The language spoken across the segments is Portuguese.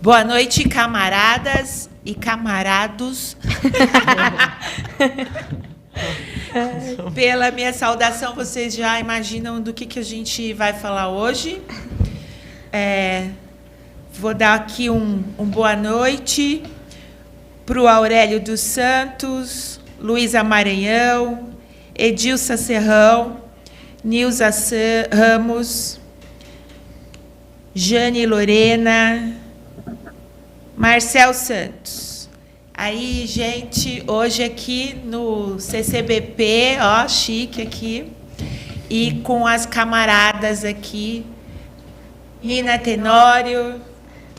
Boa noite, camaradas e camarados. Pela minha saudação, vocês já imaginam do que a gente vai falar hoje. Vou dar aqui um boa noite para o Aurélio dos Santos, Luísa Maranhão, Edilsa Serrão, Nilza Ramos, Jane Lorena, Marcel Santos. Aí, gente, hoje aqui no CCBP, ó, chique aqui, e com as camaradas aqui, Rina Tenório.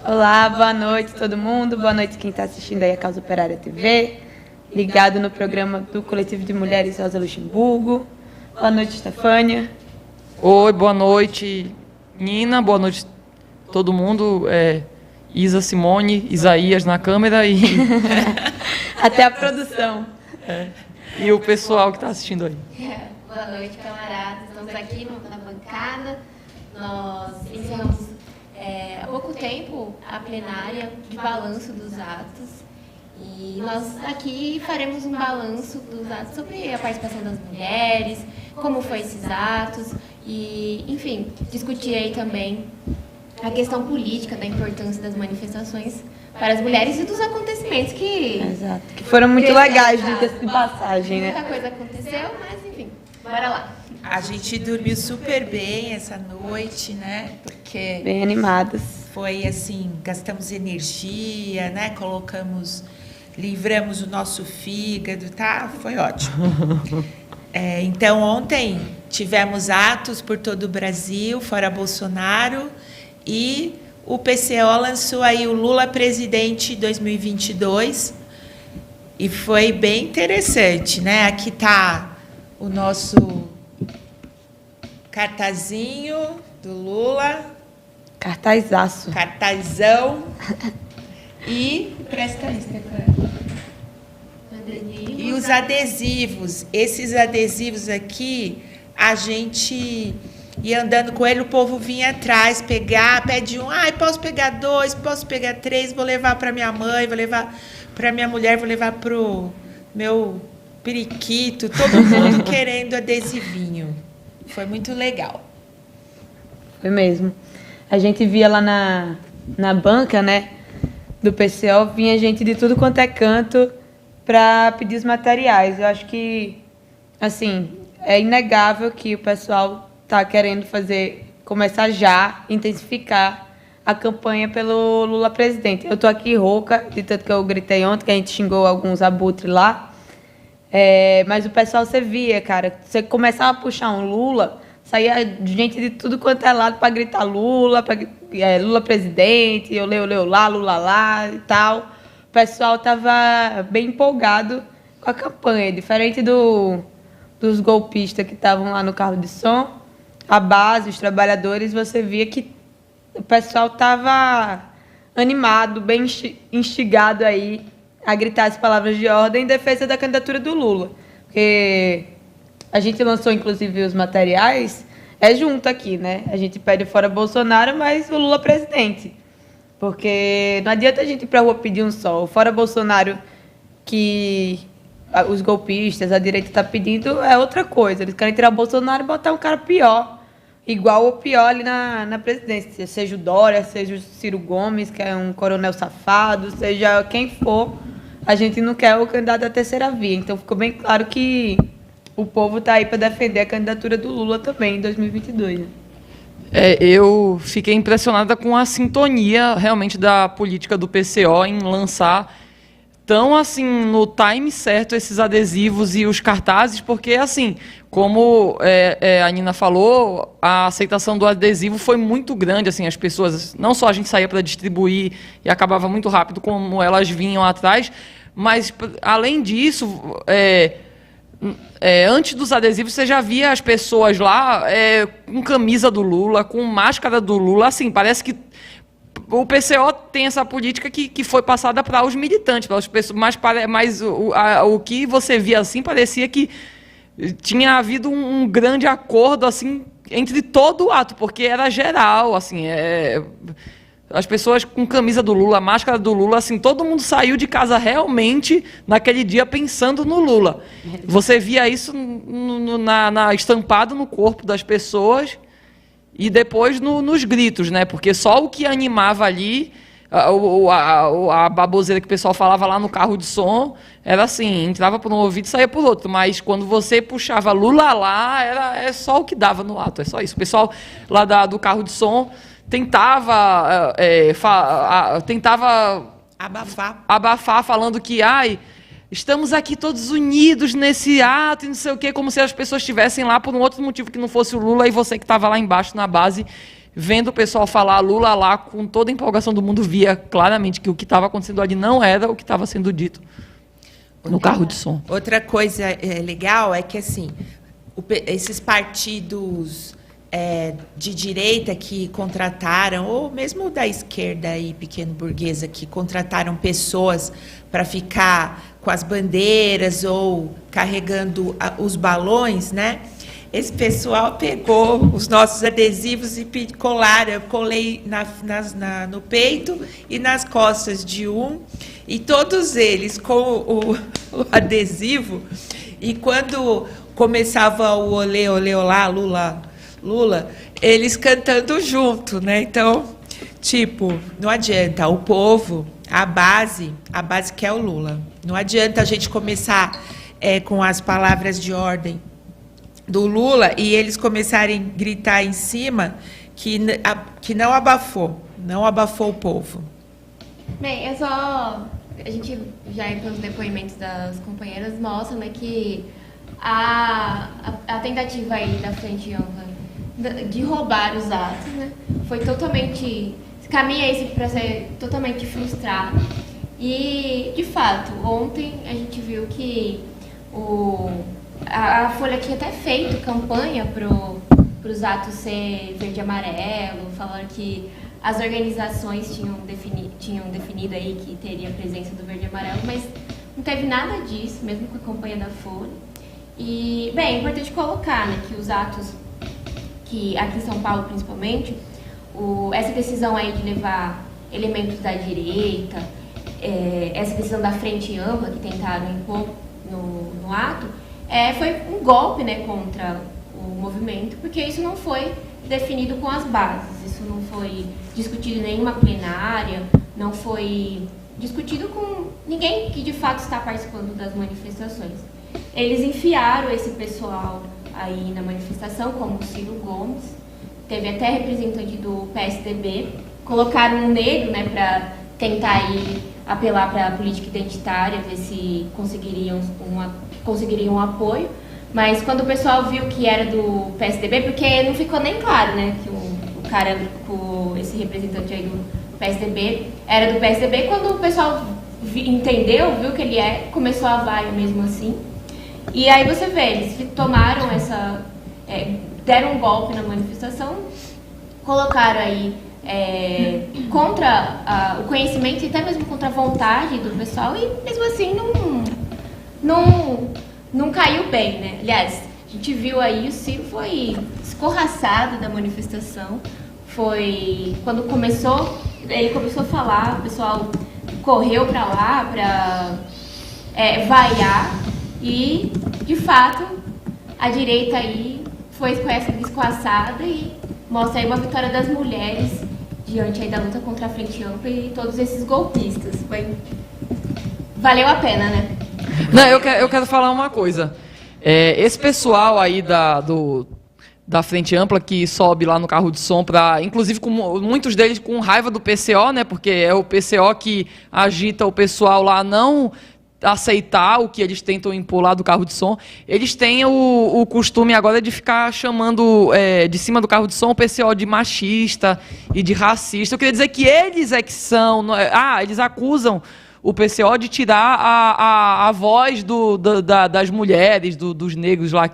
Olá, boa noite todo mundo, boa noite quem está assistindo aí a Causa Operária TV, ligado no programa do Coletivo de Mulheres Rosa Luxemburgo. Boa noite, Estefânia. Oi, boa noite, Nina, boa noite todo mundo, Isa, Simone, Isaías na câmera e... Até a produção. E o pessoal que está assistindo aí. Boa noite, camaradas. Estamos aqui na bancada. Nós encerramos há pouco tempo a plenária de balanço dos atos. E nós aqui faremos um balanço dos atos sobre a participação das mulheres, como foi esses atos e, enfim, discutir aí também a questão política da importância das manifestações para as mulheres e dos acontecimentos Exato, que foram muito legais de passagem, né? Muita coisa aconteceu, mas enfim, bora lá. A gente dormiu super bem essa noite, né? Porque bem animadas. Foi assim, gastamos energia, né? Livramos o nosso fígado, tá? Foi ótimo. Então, ontem tivemos atos por todo o Brasil, fora Bolsonaro, e o PCO lançou aí o Lula Presidente 2022, e foi bem interessante, né? Aqui está o nosso cartazinho do Lula. Cartazaço. Cartazão. E presta isso, e os adesivos. Esses adesivos aqui, a gente ia andando com ele, o povo vinha atrás, pede um, posso pegar 2, posso pegar 3, vou levar para minha mãe, vou levar para minha mulher, vou levar pro meu periquito, todo mundo querendo adesivinho. Foi muito legal. Foi mesmo. A gente via lá na banca, né, do PCO, vinha gente de tudo quanto é canto para pedir os materiais. Eu acho que, assim, é inegável que o pessoal está querendo começar já, intensificar a campanha pelo Lula presidente. Eu estou aqui rouca, de tanto que eu gritei ontem, que a gente xingou alguns abutres lá. Mas o pessoal, você via, cara, você começava a puxar um Lula, saía gente de tudo quanto é lado para gritar Lula, Lula presidente, olê, lá, Lula lá e tal. O pessoal estava bem empolgado com a campanha, diferente dos golpistas que estavam lá no carro de som. A base, os trabalhadores, você via que o pessoal estava animado, bem instigado aí a gritar as palavras de ordem em defesa da candidatura do Lula. Porque a gente lançou, inclusive, os materiais, junto aqui, né? A gente pede fora Bolsonaro, mas o Lula presidente. Porque não adianta a gente ir para a rua pedir um só. Fora Bolsonaro, que os golpistas, a direita está pedindo, é outra coisa. Eles querem tirar o Bolsonaro e botar um cara pior. Igual ou pior ali na presidência. Seja o Dória, seja o Ciro Gomes, que é um coronel safado, seja quem for, a gente não quer o candidato da terceira via. Então ficou bem claro que o povo está aí para defender a candidatura do Lula também em 2022. Né? Eu fiquei impressionada com a sintonia realmente da política do PCO em lançar tão assim no time certo esses adesivos e os cartazes, porque assim, como a Nina falou, a aceitação do adesivo foi muito grande, assim, as pessoas, não só a gente saía para distribuir e acabava muito rápido como elas vinham atrás, mas além disso, antes dos adesivos você já via as pessoas lá com camisa do Lula, com máscara do Lula, assim, parece que o PCO tem essa política que foi passada para os militantes, para as pessoas, mas o que você via assim parecia que tinha havido um grande acordo assim entre todo o ato, porque era geral, assim, as pessoas com camisa do Lula, máscara do Lula, assim, todo mundo saiu de casa realmente naquele dia pensando no Lula. Você via isso estampado no corpo das pessoas e depois nos gritos, né? Porque só o que animava ali, a baboseira que o pessoal falava lá no carro de som, era assim, entrava por um ouvido e saía por outro. Mas quando você puxava Lula lá, é só o que dava no ato, é só isso. O pessoal lá do carro de som tentava abafar falando que estamos aqui todos unidos nesse ato e não sei o quê, como se as pessoas estivessem lá por um outro motivo que não fosse o Lula, e você que estava lá embaixo na base, vendo o pessoal falar Lula lá, com toda a empolgação do mundo, via claramente que o que estava acontecendo ali não era o que estava sendo dito no carro de som. Outra coisa legal é que, assim, esses partidos de direita que contrataram, ou mesmo da esquerda e pequeno burguesa, que contrataram pessoas para ficar com as bandeiras ou carregando os balões, né? Esse pessoal pegou os nossos adesivos e colaram. Eu colei no peito e nas costas de um, e todos eles com o adesivo. E quando começava o olê, olê, olá, Lula, Lula, eles cantando junto, né? Então, tipo, não adianta, o povo, a base quer o Lula. Não adianta a gente começar com as palavras de ordem do Lula e eles começarem a gritar em cima que não abafou o povo. Bem, a gente já pelos depoimentos das companheiras mostra, né, que a tentativa aí da Frente Ampla de roubar os atos, né, foi totalmente, caminha esse para ser totalmente frustrado. E, de fato, ontem a gente viu que a Folha tinha até feito campanha para os atos ser verde e amarelo, falando que as organizações tinham definido aí que teria a presença do verde e amarelo, mas não teve nada disso, mesmo com a campanha da Folha. E, bem, é importante colocar, né, que os atos, que aqui em São Paulo principalmente, essa decisão aí de levar elementos da direita, essa decisão da Frente Ampla que tentaram impor no ato, foi um golpe, né, contra o movimento, porque isso não foi definido com as bases, isso não foi discutido em nenhuma plenária, não foi discutido com ninguém que de fato está participando das manifestações. Eles enfiaram esse pessoal aí na manifestação, como o Ciro Gomes, teve até representante do PSDB, colocaram um negro, né, para tentar aí apelar para a política identitária, ver se conseguiriam um apoio, mas quando o pessoal viu que era do PSDB, porque não ficou nem claro, né, que o cara, esse representante aí do PSDB, era do PSDB, quando o pessoal entendeu, viu que ele começou a vaia mesmo assim, e aí você vê, eles tomaram deram um golpe na manifestação, colocaram aí contra o conhecimento e até mesmo contra a vontade do pessoal, e mesmo assim não caiu bem, né? Aliás, a gente viu aí, o Ciro foi escorraçado da manifestação, quando ele começou a falar, o pessoal correu para lá para vaiar, e de fato a direita aí foi com essa escorraçada e mostra aí uma vitória das mulheres diante aí da luta contra a Frente Ampla e todos esses golpistas. Valeu a pena, né? Não, eu quero falar uma coisa. Esse pessoal aí da Frente Ampla que sobe lá no carro de som, inclusive muitos deles com raiva do PCO, né? Porque é o PCO que agita o pessoal lá não aceitar o que eles tentam impor lá do carro de som. Eles têm o costume agora de ficar chamando de cima do carro de som o PCO de machista e de racista. Eu queria dizer que eles que são... eles acusam o PCO de tirar a voz das mulheres, dos negros lá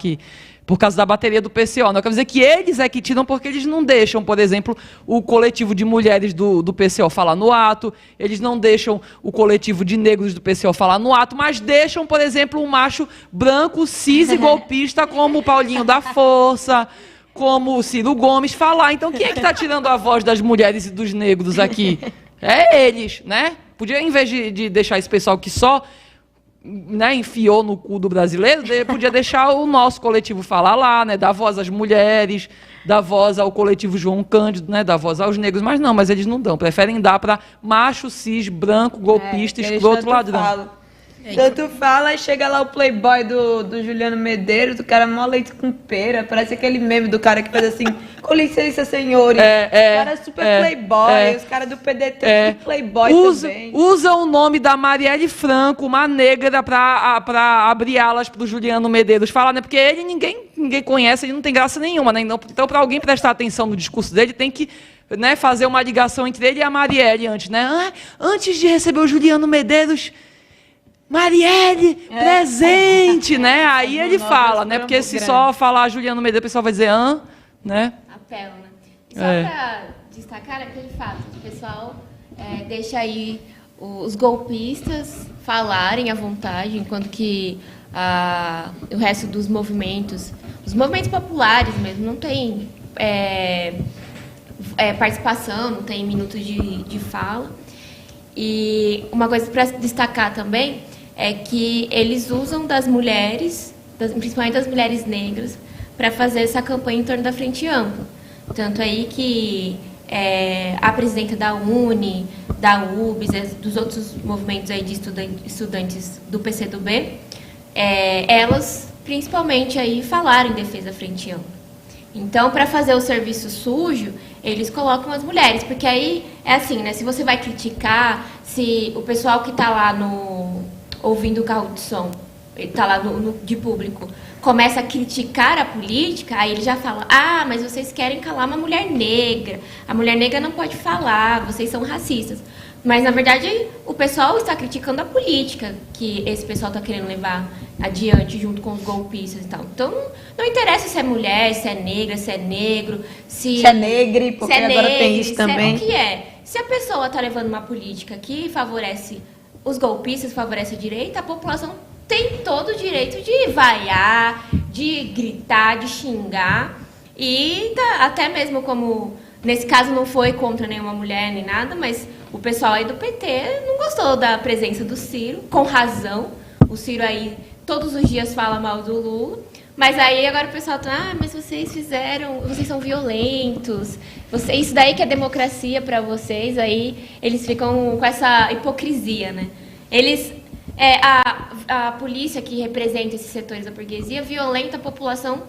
por causa da bateria do PCO. Não, eu quero dizer que eles que tiram porque eles não deixam, por exemplo, o coletivo de mulheres do PCO falar no ato, eles não deixam o coletivo de negros do PCO falar no ato, mas deixam, por exemplo, um macho branco, cis e golpista como o Paulinho da Força, como o Ciro Gomes falar. Então, quem é que está tirando a voz das mulheres e dos negros aqui? É eles, né? Podia, em vez de deixar esse pessoal que só, né, enfiou no cu do brasileiro, podia deixar o nosso coletivo falar lá, né? Dar voz às mulheres, dar voz ao coletivo João Cândido, né? Dar voz aos negros. Mas eles não dão. Preferem dar para macho, cis, branco, golpista, escroto, ladrão. Tanto fala e chega lá o playboy do Juliano Medeiros, do cara mó leite com pera, parece aquele meme do cara que faz assim, com licença, senhores. O cara é super playboy, os caras do PDT super playboy também. Usa o nome da Marielle Franco, uma negra, pra abrir alas pro Juliano Medeiros falar, né? Porque ele ninguém conhece, ele não tem graça nenhuma, né? Então, para alguém prestar atenção no discurso dele, tem que, né, fazer uma ligação entre ele e a Marielle antes, né? Antes de receber o Juliano Medeiros, Marielle, presente, né? Aí ele fala, né? Porque se só falar Juliano Medeiros, o pessoal vai dizer, né? Apelo, né? E só para destacar aquele fato, o pessoal deixa aí os golpistas falarem à vontade, enquanto que o resto dos movimentos, os movimentos populares mesmo, não tem participação, não tem minutos de fala. E uma coisa para destacar também é que eles usam das mulheres, principalmente das mulheres negras, para fazer essa campanha em torno da Frente Ampla. Tanto aí que a presidenta da UNE, da UBS, dos outros movimentos aí de estudantes do PCdoB, elas principalmente aí falaram em defesa da Frente Ampla. Então, para fazer o serviço sujo, eles colocam as mulheres, porque aí é assim, né? Se você vai criticar, se o pessoal que está lá ouvindo o carro de som, está lá de público, começa a criticar a política, aí ele já fala, mas vocês querem calar uma mulher negra, a mulher negra não pode falar, vocês são racistas. Mas, na verdade, o pessoal está criticando a política que esse pessoal está querendo levar adiante junto com os golpistas e tal. Então, não interessa se é mulher, se é negra, se é negro, se é negre, porque agora tem isso também. O que é? Se a pessoa está levando uma política que favorece os golpistas, favorece a direita, a população tem todo o direito de vaiar, de gritar, de xingar. E até mesmo como, nesse caso, não foi contra nenhuma mulher nem nada, mas o pessoal aí do PT não gostou da presença do Ciro, com razão. O Ciro aí todos os dias fala mal do Lula. Mas aí agora o pessoal tá, mas vocês são violentos, isso daí que é democracia para vocês, aí eles ficam com essa hipocrisia, né? A polícia que representa esses setores da burguesia violenta a população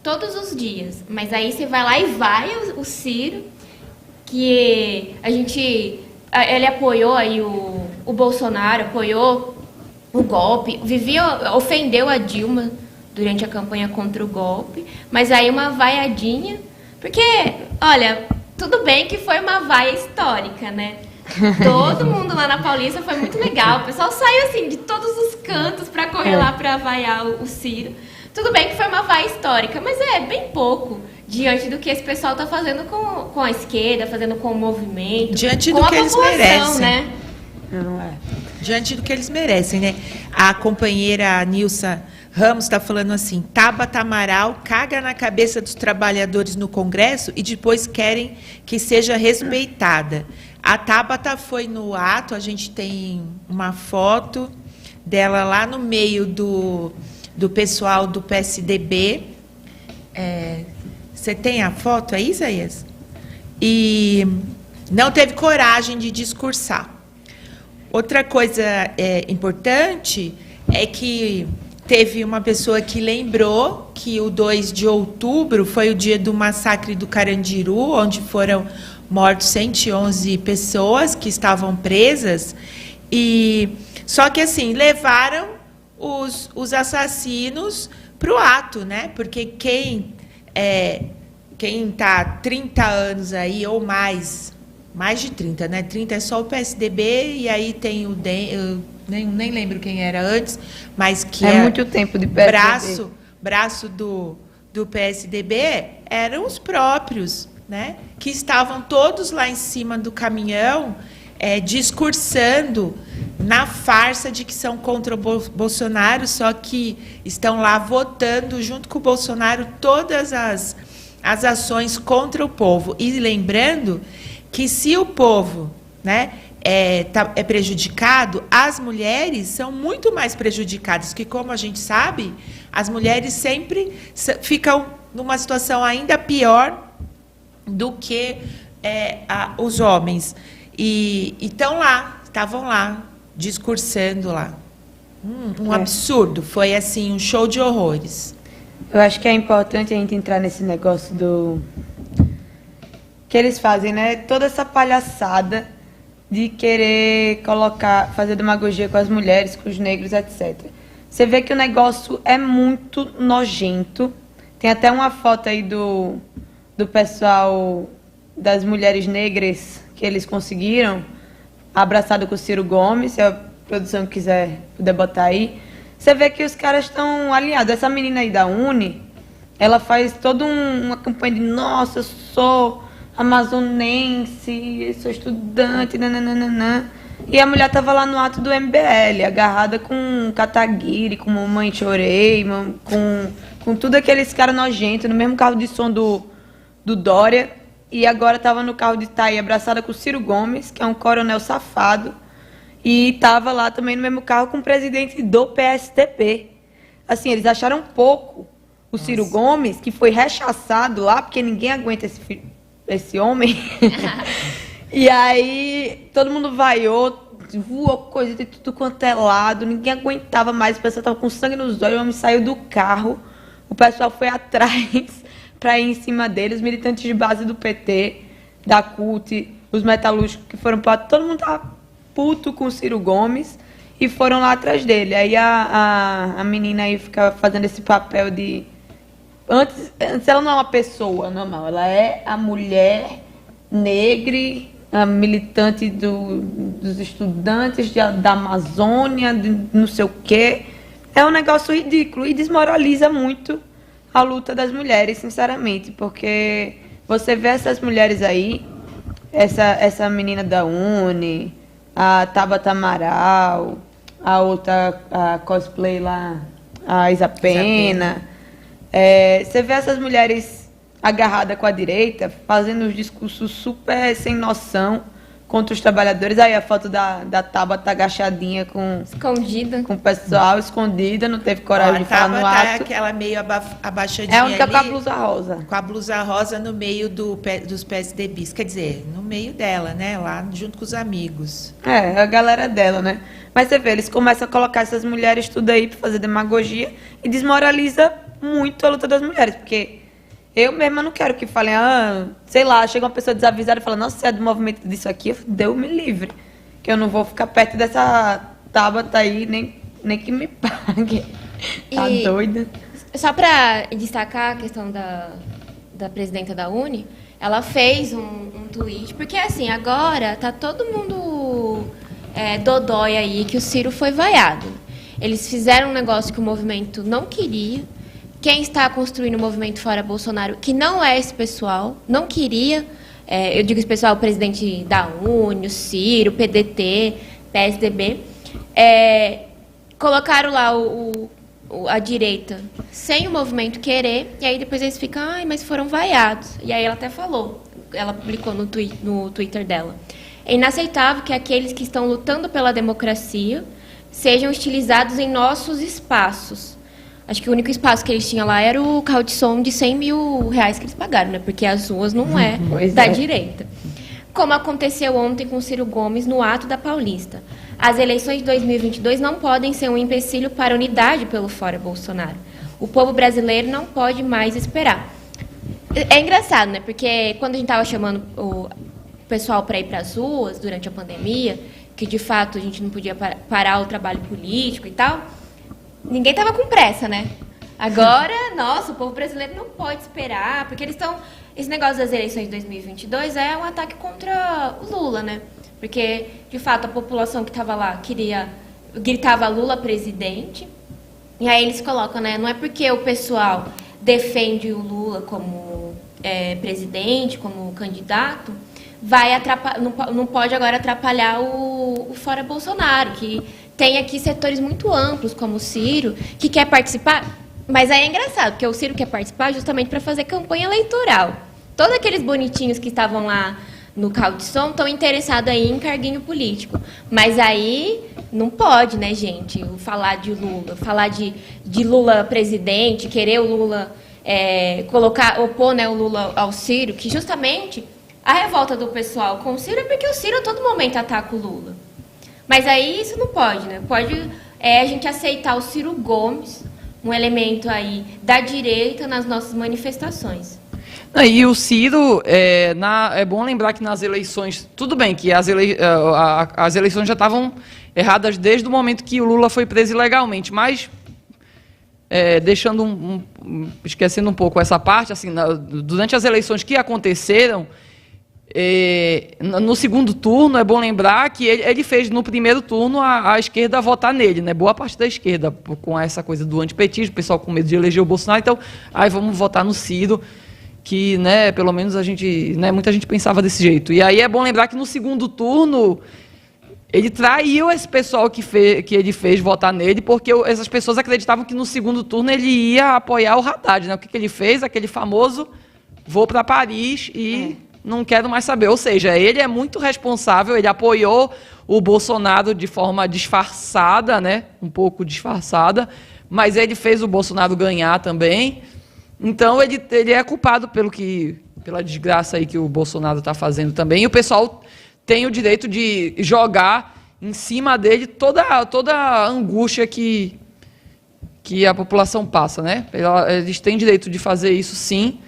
todos os dias, mas aí você vai lá e vai o Ciro, que ele apoiou aí o Bolsonaro, apoiou o golpe, ofendeu a Dilma durante a campanha contra o golpe, mas aí uma vaiadinha, porque, olha, tudo bem que foi uma vaia histórica, né? Todo mundo lá na Paulista foi muito legal, o pessoal saiu assim de todos os cantos para correr lá para vaiar o Ciro. Tudo bem que foi uma vaia histórica, mas é bem pouco diante do que esse pessoal está fazendo com a esquerda, fazendo com o movimento, diante com do que eles merecem, né? Não é. Diante do que eles merecem, né? A companheira Nilsa Ramos está falando assim, Tabata Amaral caga na cabeça dos trabalhadores no Congresso e depois querem que seja respeitada. A Tabata foi no ato, a gente tem uma foto dela lá no meio do pessoal do PSDB. Você tem a foto aí, Isaías? E não teve coragem de discursar. Outra coisa importante é que teve uma pessoa que lembrou que o 2 de outubro foi o dia do massacre do Carandiru, onde foram mortos 111 pessoas que estavam presas. Só que, assim, levaram os assassinos para o ato, né? Porque quem está 30 anos aí ou mais de 30, né? 30 é só o PSDB e aí tem o DEM, eu nem lembro quem era antes, mas que muito tempo de PSDB. Braço do PSDB eram os próprios, né? Que estavam todos lá em cima do caminhão discursando na farsa de que são contra o Bolsonaro, só que estão lá votando junto com o Bolsonaro todas as ações contra o povo. E lembrando que se o povo, né, é prejudicado, as mulheres são muito mais prejudicadas, que, como a gente sabe, as mulheres sempre ficam numa situação ainda pior do que os homens. E estavam lá, discursando lá. Um absurdo, foi assim, um show de horrores. Eu acho que é importante a gente entrar nesse negócio do que eles fazem, né? Toda essa palhaçada de querer fazer demagogia com as mulheres, com os negros, etc. Você vê que o negócio é muito nojento. Tem até uma foto aí do pessoal das mulheres negras que eles conseguiram, abraçado com o Ciro Gomes, se a produção quiser puder botar aí. Você vê que os caras estão alinhados. Essa menina aí da Uni, ela faz toda uma campanha de nossa, eu sou amazonense, eu sou estudante, nananana. E a mulher tava lá no ato do MBL, agarrada com Kataguiri, com Mamãe Chorei, com tudo aqueles caras nojentos, no mesmo carro de som do Dória. E agora tava no carro de Thaí, abraçada com o Ciro Gomes, que é um coronel safado. E estava lá também no mesmo carro com o presidente do PSDB. Assim, eles acharam pouco o Ciro Gomes, que foi rechaçado lá, porque ninguém aguenta esse homem. E aí, todo mundo vaiou, voou coisa de tudo quanto é lado, ninguém aguentava mais, o pessoal estava com sangue nos olhos, o homem saiu do carro, o pessoal foi atrás para ir em cima dele, os militantes de base do PT, da CUT, os metalúrgicos que foram para... Todo mundo estava puto com o Ciro Gomes e foram lá atrás dele. Aí a menina aí fica fazendo esse papel de... Antes ela não é uma pessoa normal, ela é a mulher negra, a militante dos estudantes da Amazônia, de não sei o quê. É um negócio ridículo e desmoraliza muito a luta das mulheres, sinceramente, porque você vê essas mulheres aí, essa menina da Uni, a Tabata Amaral, a outra a cosplay lá, a Isa Pena. Você vê essas mulheres agarradas com a direita, fazendo uns discursos super sem noção contra os trabalhadores. Aí a foto da Tabata agachadinha escondida, com o pessoal, escondida, não teve coragem de falar no ato. É aquela meio abaixadinha. É a única ali, com a blusa rosa. Com a blusa rosa no meio dos PSDBs. Quer dizer, no meio dela, né? Lá junto com os amigos. A galera dela, né? Mas você vê, eles começam a colocar essas mulheres tudo aí pra fazer demagogia e desmoraliza muito a luta das mulheres, porque eu mesma não quero que falem, sei lá, chega uma pessoa desavisada e fala, nossa, você é do movimento disso aqui, Deus me livre, que eu não vou ficar perto dessa Tabata aí, nem que me pague. Tá doida? Só para destacar a questão da presidenta da Uni, ela fez um tweet, porque assim, agora tá todo mundo dodói aí que o Ciro foi vaiado. Eles fizeram um negócio que o movimento não queria. Quem está construindo o movimento Fora Bolsonaro, que não é esse pessoal, não queria, eu digo esse pessoal, o presidente da Uni, o Ciro, o PDT, PSDB, colocaram lá a direita sem o movimento querer, e aí depois eles ficam, mas foram vaiados. E aí ela até falou, ela publicou no Twitter dela. É inaceitável que aqueles que estão lutando pela democracia sejam utilizados em nossos espaços. Acho que o único espaço que eles tinham lá era o carro de som de R$100 mil que eles pagaram, né? Porque as ruas não da direita. Como aconteceu ontem com o Ciro Gomes no ato da Paulista. As eleições de 2022 não podem ser um empecilho para a unidade pelo Fora Bolsonaro. O povo brasileiro não pode mais esperar. É engraçado, né? Porque quando a gente estava chamando o pessoal para ir para as ruas durante a pandemia, que de fato a gente não podia parar o trabalho político e tal, ninguém estava com pressa, né? Agora, nossa, o povo brasileiro não pode esperar, porque eles estão... Esse negócio das eleições de 2022 é um ataque contra o Lula, né? Porque, de fato, a população que estava lá gritava Lula presidente, e aí eles colocam, né? Não é porque o pessoal defende o Lula como presidente, como candidato, não pode agora atrapalhar o Fora Bolsonaro, que tem aqui setores muito amplos, como o Ciro, que quer participar. Mas aí é engraçado, porque o Ciro quer participar justamente para fazer campanha eleitoral. Todos aqueles bonitinhos que estavam lá no carro de som estão interessados aí em carguinho político. Mas aí não pode, né, gente? Falar de Lula, falar de Lula presidente, querer o Lula opor, né, o Lula ao Ciro, que justamente a revolta do pessoal com o Ciro é porque o Ciro a todo momento ataca o Lula. Mas aí isso não pode, né? Pode a gente aceitar o Ciro Gomes, um elemento aí da direita nas nossas manifestações. E o Ciro, é bom lembrar que nas eleições, tudo bem que as eleições já estavam erradas desde o momento que o Lula foi preso ilegalmente, mas esquecendo um pouco essa parte, assim, durante as eleições que aconteceram, no segundo turno, é bom lembrar que ele fez no primeiro turno a esquerda votar nele, né? Boa parte da esquerda, com essa coisa do antipetismo, o pessoal com medo de eleger o Bolsonaro, então, vamos votar no Ciro, que, né, pelo menos a gente, né, muita gente pensava desse jeito. E aí é bom lembrar que no segundo turno ele traiu esse pessoal que ele fez votar nele, porque essas pessoas acreditavam que no segundo turno ele ia apoiar o Haddad, né? O que ele fez? Aquele famoso vou para Paris e não quero mais saber. Ou seja, ele é muito responsável, ele apoiou o Bolsonaro de forma disfarçada, né? Um pouco disfarçada, mas ele fez o Bolsonaro ganhar também. Então, ele é culpado pela desgraça aí que o Bolsonaro está fazendo também. E o pessoal tem o direito de jogar em cima dele toda a angústia que a população passa, né? Eles têm direito de fazer isso, sim,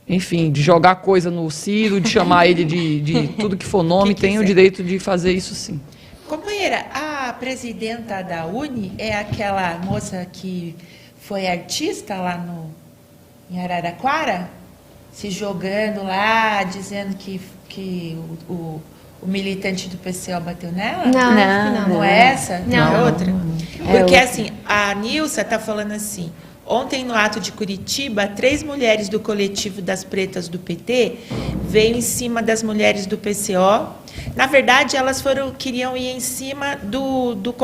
enfim, de jogar coisa no Ciro, de chamar ele de tudo que for nome, tem o direito de fazer isso, sim. Companheira, a presidenta da UNE é aquela moça que foi artista lá em Araraquara, se jogando lá, dizendo que o militante do PCO bateu nela? Não é essa? Não é outra? Porque, assim, a Nilsa está falando assim, ontem, no ato de Curitiba, 3 mulheres do coletivo das pretas do PT veio em cima das mulheres do PCO. Na verdade, elas queriam ir em cima dos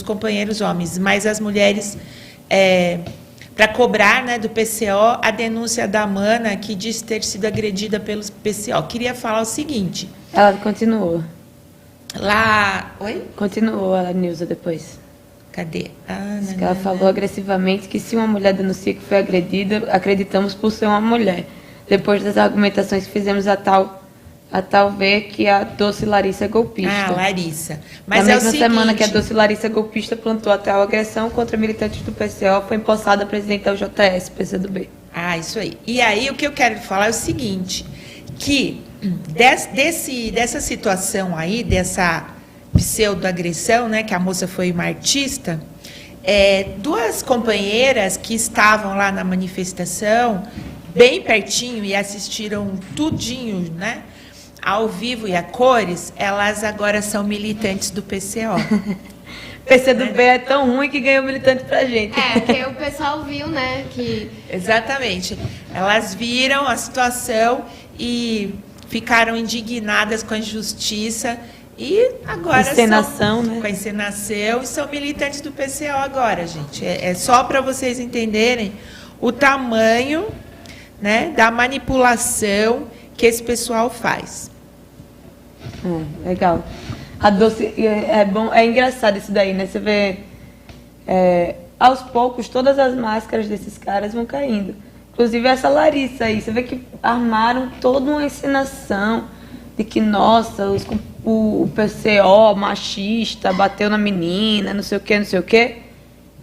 companheiros homens, mas as mulheres... para cobrar, né, do PCO a denúncia da Mana, que diz ter sido agredida pelo PCO. Queria falar o seguinte... Ela continuou. Oi? Continuou a Nilza depois. Cadê? Ela falou agressivamente que se uma mulher denuncia que foi agredida, acreditamos por ser uma mulher. Depois das argumentações que fizemos a tal ver que a Doce Larissa é golpista. Larissa. Mas na mesma semana que a Doce Larissa golpista plantou a tal agressão contra militantes do PCO, foi empossada a presidente da UJS, PCdoB. Isso aí. E aí, o que eu quero falar é o seguinte, que dessa situação aí, dessa pseudo-agressão, né, que a moça foi uma artista, 2 companheiras que estavam lá na manifestação, bem pertinho, e assistiram tudinho, né, ao vivo e a cores, elas agora são militantes do PCO. PCdoB é tão ruim que ganhou militante pra gente. Porque o pessoal viu, né, que... Exatamente. Elas viram a situação e ficaram indignadas com a injustiça e agora com a encenação, e são militantes do PCO agora, gente. É só para vocês entenderem o tamanho, né, da manipulação que esse pessoal faz. Legal. A Doce, é engraçado isso daí, né? Você vê, aos poucos, todas as máscaras desses caras vão caindo. Inclusive essa Larissa aí, você vê que armaram toda uma encenação de que, nossa, o PCO machista bateu na menina, não sei o quê.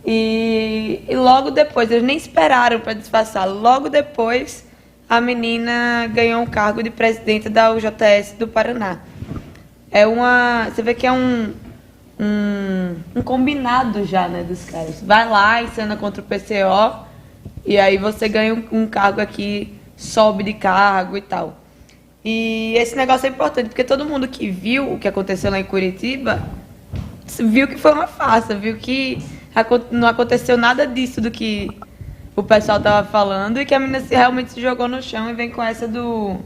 E logo depois, eles nem esperaram para disfarçar, logo depois a menina ganhou um cargo de presidenta da UJS do Paraná. Você vê que é um combinado já, né, dos caras. Vai lá, encena contra o PCO, e aí você ganha um cargo aqui, sobe de cargo e tal. E esse negócio é importante, porque todo mundo que viu o que aconteceu lá em Curitiba, viu que foi uma farsa, viu que não aconteceu nada disso do que o pessoal estava falando, e que a menina realmente se jogou no chão e vem com essa do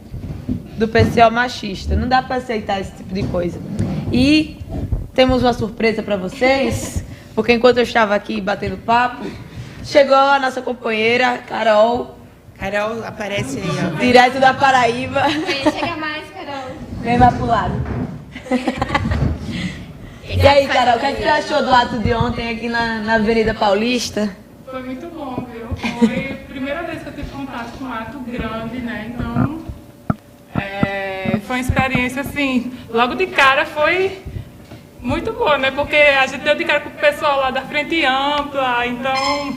PCO machista. Não dá para aceitar esse tipo de coisa. E temos uma surpresa para vocês, porque enquanto eu estava aqui batendo papo, chegou a nossa companheira, Carol. Carol, aparece aí, ó. Direto da Paraíba. Chega mais, Carol. Vem mais pro lado. E aí, Carol, o que você achou do ato de ontem aqui na Avenida Paulista? Foi muito bom, viu? Foi a primeira vez que eu tive contato com um ato grande, né? Então, foi uma experiência, assim, logo de cara foi muito boa, né? Porque a gente deu de cara com o pessoal lá da Frente Ampla, então,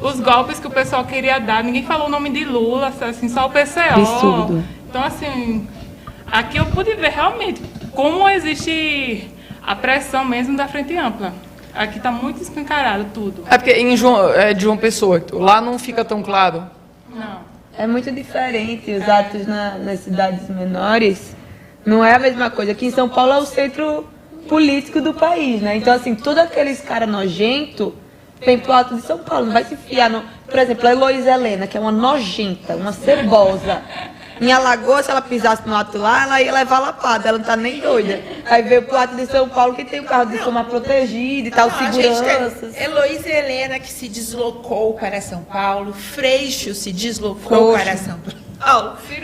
os golpes que o pessoal queria dar, ninguém falou o nome de Lula, assim, só o PCO. Absurdo. Então, assim, aqui eu pude ver realmente como existe a pressão mesmo da Frente Ampla. Aqui está muito escancarado tudo. É porque de João Pessoa, lá não fica tão claro. Não. É muito diferente os atos nas cidades menores. Não é a mesma coisa. Aqui em São Paulo é o centro político do país, né? Então, assim, todos aqueles caras nojentos vêm pro ato de São Paulo. Não vai se fiar no... Por exemplo, a Heloísa Helena, que é uma nojenta, uma cebosa. Em Alagoas, se ela pisasse no ato lá, ela ia levar lapada, ela não tá nem doida. Aí veio pro ato de São Paulo, que tem o carro de som mais protegido e tal, seguranças. Heloísa Helena, que se deslocou para São Paulo. Freixo se deslocou para São Paulo.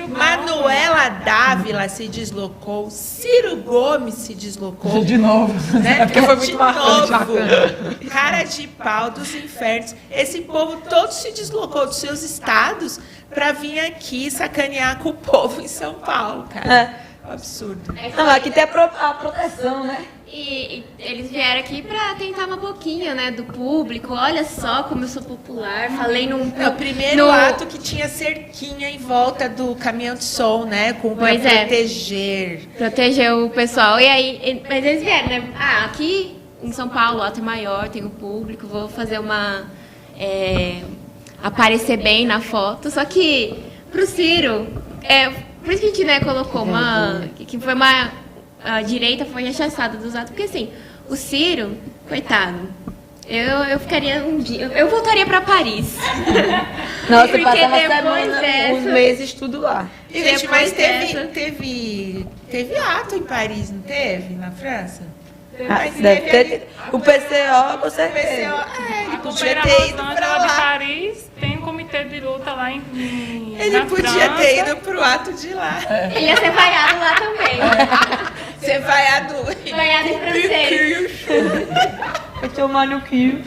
Manuela Dávila se deslocou. Ciro Gomes se deslocou. De novo. Né? É porque foi muito marcante. Cara de pau dos infernos. Esse povo todo se deslocou dos seus estados para vir aqui sacanear com o povo em São Paulo, cara. Absurdo. Não, aqui tem a proteção, né? E eles vieram aqui pra tentar uma boquinha, né, do público. Olha só como eu sou popular. Falei num... É o primeiro ato que tinha cerquinha em volta do caminhão de som, né? Pra proteger. Proteger o pessoal. E aí, mas eles vieram, né? Aqui em São Paulo o ato é maior, tem o público, vou fazer aparecer bem na foto. Só que pro Ciro, por isso que a gente, né, colocou que foi a direita foi rechaçada dos atos, porque assim, o Ciro, coitado, eu ficaria um dia, eu voltaria para Paris. Nossa, porque passava depois uns meses tudo lá. E, gente, mas teve ato em Paris, não teve? Na França? Deve ter. O PCO, com certeza. Ele A podia companheira ter ido Rosângela pra de lá. Paris tem um comitê de luta lá Ele na podia França. ter ido pro ato de lá. Ele ia ser vaiado lá também. Você vaiado. Vaiado em francês. Vai tomar no quilo.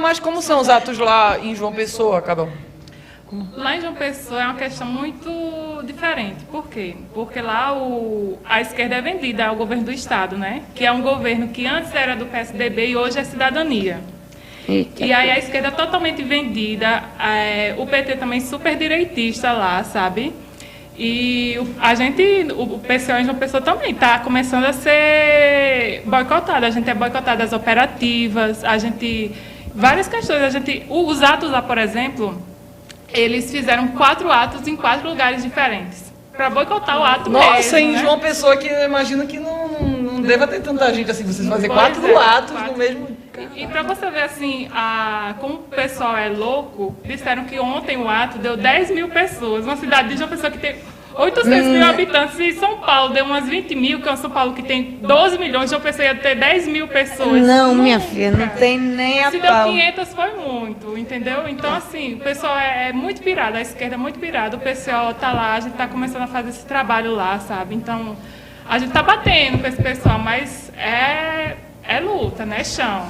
Mas como são os atos lá em João Pessoa, Carol? Lá em João Pessoa é uma questão muito diferente. Por quê? Porque lá a esquerda é vendida ao governo do Estado, né? Que é um governo que antes era do PSDB e hoje é Cidadania. Eita. E aí a esquerda é totalmente vendida, o PT também super direitista lá, sabe? E o PCO em João Pessoa também está começando a ser boicotado. A gente é boicotado as operativas, várias questões. Os atos lá, por exemplo, eles fizeram 4 atos em 4 lugares diferentes para boicotar o ato mesmo. Nossa, em né? João Pessoa, que eu imagino que não deva ter tanta gente assim, vocês fazer Pois 4 atos 4. no mesmo... E para você ver assim, como o pessoal é louco, disseram que ontem o ato deu 10 mil pessoas. Uma cidade de João Pessoa que tem 800 mil habitantes, e São Paulo deu umas 20 mil, que é um São Paulo que tem 12 milhões, João Pessoa ia ter 10 mil pessoas. Não, minha filha, não tem nem a Se deu pau. 500 foi muito, entendeu? Então, assim, o pessoal é muito pirado, a esquerda é muito pirada, o pessoal tá lá, a gente tá começando a fazer esse trabalho lá, sabe? Então, a gente tá batendo com esse pessoal, mas é luta, né? Chão.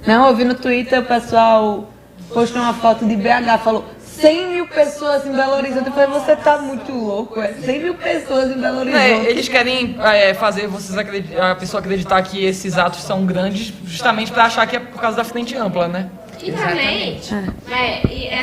Não, eu vi no Twitter o pessoal postou uma foto de BH, falou 100 mil pessoas em Belo Horizonte. Eu falei, você tá muito louco, 100 mil pessoas em Belo Horizonte. Eles querem fazer a pessoa acreditar que esses atos são grandes justamente para achar que é por causa da frente ampla, né? E também,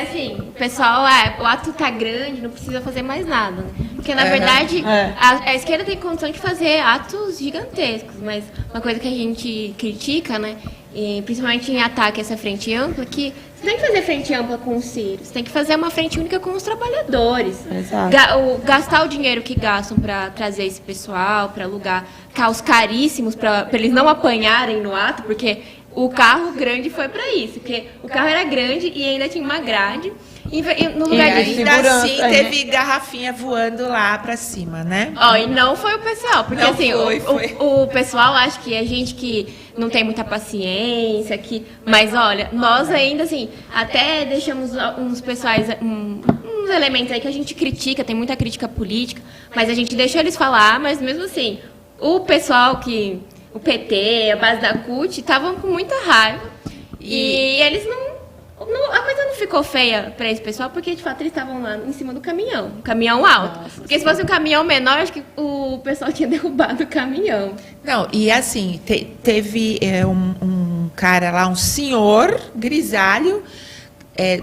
assim, o pessoal, o ato tá grande, não precisa fazer mais nada. Né? Porque, na verdade, a esquerda tem condição de fazer atos gigantescos, mas uma coisa que a gente critica, né, e principalmente em ataque a essa frente ampla, que você tem que fazer frente ampla com os Ciro, você tem que fazer uma frente única com os trabalhadores. Exato. Gastar o dinheiro que gastam para trazer esse pessoal, para alugar carros caríssimos, para eles não apanharem no ato, porque o carro grande foi para isso, porque o carro era grande e ainda tinha uma grade. No E lugar de ainda segurança, assim né? teve garrafinha voando lá pra cima, né? Ó, e não foi o pessoal, porque Não assim, foi. o pessoal acha que é gente que não tem muita paciência, mas olha, nós ainda assim, até deixamos uns pessoais, uns elementos aí que a gente critica, tem muita crítica política, mas a gente deixa eles falar, mas mesmo assim, o pessoal o PT, a base da CUT, estavam com muita raiva e eles a coisa não ficou feia para esse pessoal, porque de fato eles estavam lá em cima do caminhão, um caminhão alto. Porque se fosse um caminhão menor, acho que o pessoal tinha derrubado o caminhão. Não, e assim, teve um cara lá, um senhor grisalho,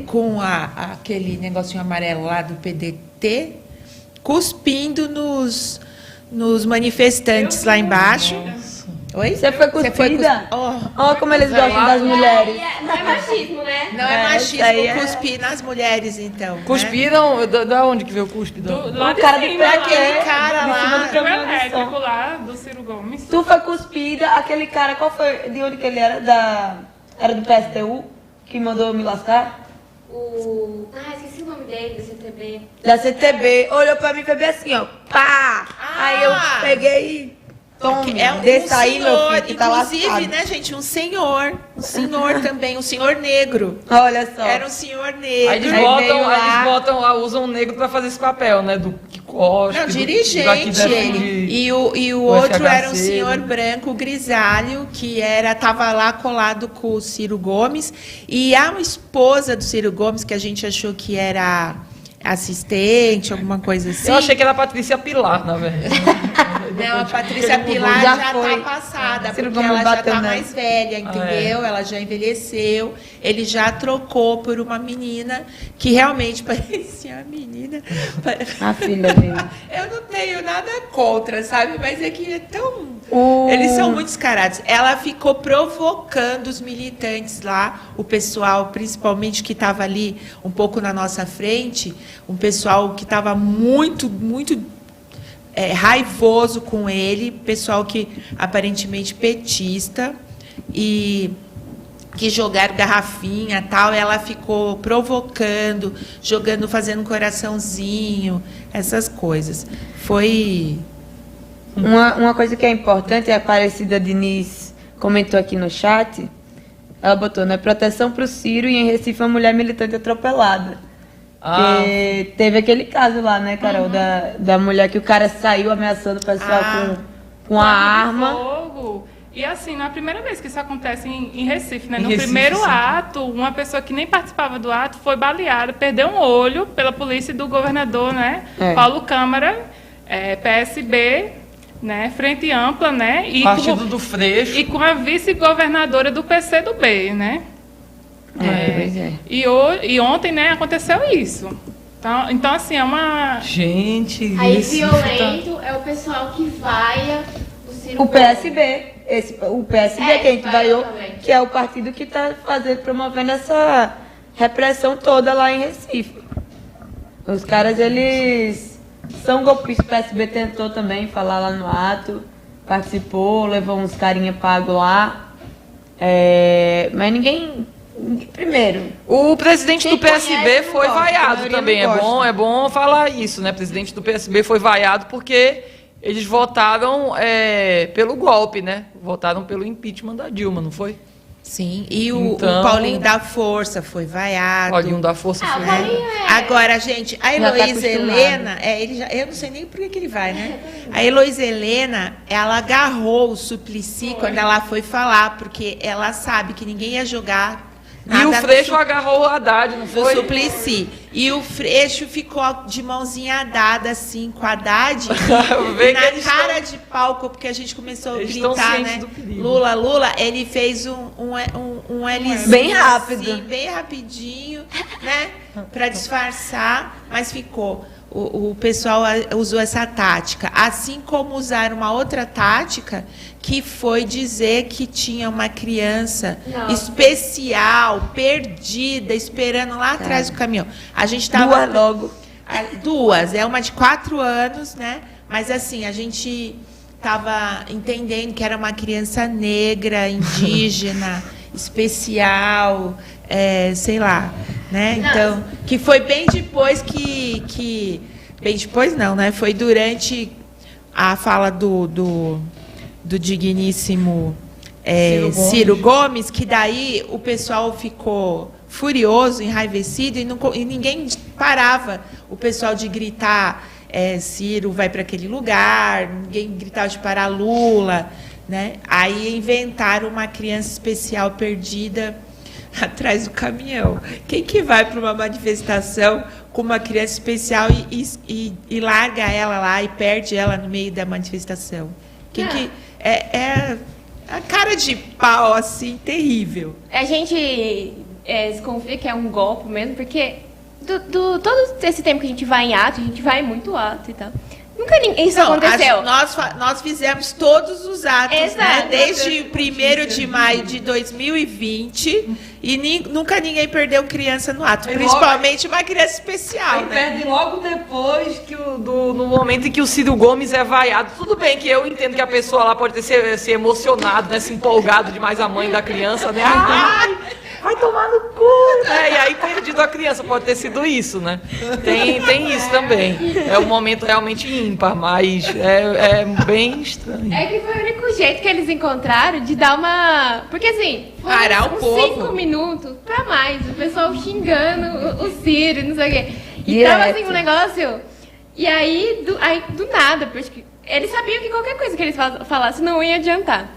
com aquele negocinho amarelo lá do PDT, cuspindo nos manifestantes lá embaixo. Oi? Você foi cuspida? Ó, como eles gostam das mulheres. Não é machismo, né? Não é machismo isso aí é- cuspir nas mulheres, então. Né? Cuspiram? Da onde que veio o cuspidão? Lá O cara de do cima, pé, lá, aquele cara de lá, cima do o caminhão de elétrico som. lá do Ciro Gomes. Tu foi cuspida, aquele cara, qual foi? De onde que ele era? Era do PSTU, que mandou me lascar? Esqueci o nome dele, do CTB. Da CTB, olhou pra mim e foi bem assim, ó, pá! Aí eu peguei e tome, desça aí, meu filho, que tá inclusive, lascado. né, gente, um senhor também, um senhor negro. Olha só. Era um senhor negro. Aí eles veio lá- botam lá, usam o negro pra fazer esse papel, né? Do que cospe, Não, do dirigente daqui defende ele. E o o outro era um FHC, senhor né? branco, grisalho, que tava lá colado com o Ciro Gomes. E a esposa do Ciro Gomes, que a gente achou que era assistente, alguma coisa assim. Eu achei que era a Patrícia Pilar, na verdade. Não, a Patrícia Pilar Já já foi. tá passada, Ciro porque Gomes ela já bateu tá nela. mais velha, entendeu? Ela já envelheceu. Ele já trocou por uma menina que realmente parecia uma menina. A filha dele. Eu não tenho nada contra, sabe? Mas é que é tão... O- Eles são muito descarados. Ela ficou provocando os militantes lá, o pessoal, principalmente que estava ali um pouco na nossa frente, um pessoal que estava muito raivoso com ele, pessoal que aparentemente petista, e que jogaram garrafinha e tal, ela ficou provocando, jogando, fazendo um coraçãozinho, essas coisas. Foi... Uma coisa que é importante, a Aparecida Diniz comentou aqui no chat, ela botou, né, proteção para o Ciro e em Recife uma mulher militante atropelada. Porque teve aquele caso lá, né, Carol, da mulher que o cara saiu ameaçando o pessoal com a arma. Fogo. E assim, não é a primeira vez que isso acontece em Recife, né? Em No Recife, primeiro sim. ato, uma pessoa que nem participava do ato foi baleada, perdeu um olho pela polícia do governador, né? É. Paulo Câmara, PSB, né? Frente Ampla, né? Partido do Freixo. E com a vice-governadora do PCdoB, né? Pois é. E ontem, né, aconteceu isso. Então assim, é uma... Gente, Aí Recife violento é o pessoal que vaia o Ciro O Gomes. PSB, o PSB que a gente que vaiou, vaiou também. que é o partido que está promovendo essa repressão toda lá em Recife. Os caras, eles são golpistas. O PSB tentou também falar lá no ato, participou, levou uns carinha pago lá. Mas ninguém... Primeiro, O presidente Quem do PSB conhece, não foi gosta, a vaiado maioria também. não gosta. É bom falar isso, né? O presidente do PSB foi vaiado porque eles votaram pelo golpe, né? Votaram pelo impeachment da Dilma, não foi? Sim, e Então- o Paulinho da Força foi vaiado. Paulinho da Força Ah, foi o Paulinho Agora, gente, a Já tá Heloísa acostumado. Helena, eu não sei nem por que ele vai, né? A Heloísa Helena, ela agarrou o Suplicy quando ela foi falar, porque ela sabe que ninguém ia jogar E nada o no Freixo agarrou o Haddad, não do foi? Suplicy. E o Freixo ficou de mãozinha dada, assim, com a Haddad. Vê E que na eles cara de palco, porque a gente começou a Eles estão gritar, cientes né? do perigo. Lula, Lula, ele fez um Lzinho Bem rápido. assim, bem rapidinho, né? Pra disfarçar, mas ficou. O pessoal usou essa tática. Assim como usaram uma outra tática, que foi dizer que tinha uma criança especial, perdida, esperando lá atrás do caminhão. A gente estava... duas logo. Duas. É uma de 4 anos, né? Mas assim, a gente estava entendendo que era uma criança negra, indígena, especial, sei lá. né? Então, que foi bem depois que bem depois não, né? Foi durante a fala do digníssimo Ciro Gomes, que daí o pessoal ficou furioso, enraivecido, e ninguém parava o pessoal de gritar Ciro vai para aquele lugar, ninguém gritava de parar Lula, né? Aí inventaram uma criança especial perdida atrás do caminhão. Quem que vai para uma manifestação com uma criança especial e larga ela lá e perde ela no meio da manifestação? Quem que é a cara de pau assim terrível. A gente desconfia que é um golpe mesmo, porque todo esse tempo que a gente vai em ato, a gente vai em muito ato e tal. Nunca isso aconteceu. Nós fizemos todos os atos, exato, né? Desde o 1º de maio de 2020 e nunca ninguém perdeu criança no ato, principalmente uma criança especial. Aí perde logo depois no momento em que o Ciro Gomes é vaiado. Tudo bem que eu entendo que a pessoa lá pode ter se emocionado, né? Se empolgado demais a mãe da criança, né? Ai, vai tomar no cu, né? E aí perdido a criança, pode ter sido isso, né? Tem isso também. É um momento realmente ímpar, mas é bem estranho. É que foi o único jeito que eles encontraram de dar uma... Porque assim, parar o povo. 5 minutos pra mais, o pessoal xingando o Ciro, não sei o quê. E tava assim um negócio... E aí, do nada, porque eles sabiam que qualquer coisa que eles falassem não ia adiantar.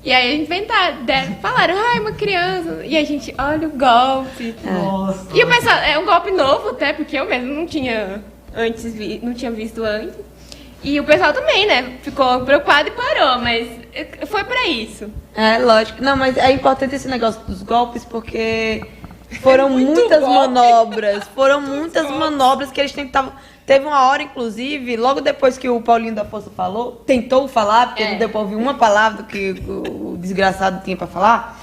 E aí inventaram, falaram, uma criança. E a gente, olha o golpe. Nossa. E o pessoal, é um golpe novo até, porque eu mesmo não tinha visto antes. E o pessoal também, né? Ficou preocupado e parou, mas foi pra isso. É, lógico. Não, mas é importante esse negócio dos golpes, porque foram muitas manobras. Foram muitas manobras que eles tentavam. Teve uma hora, inclusive, logo depois que o Paulinho da Força tentou falar, porque não deu pra ouvir uma palavra que o desgraçado tinha pra falar.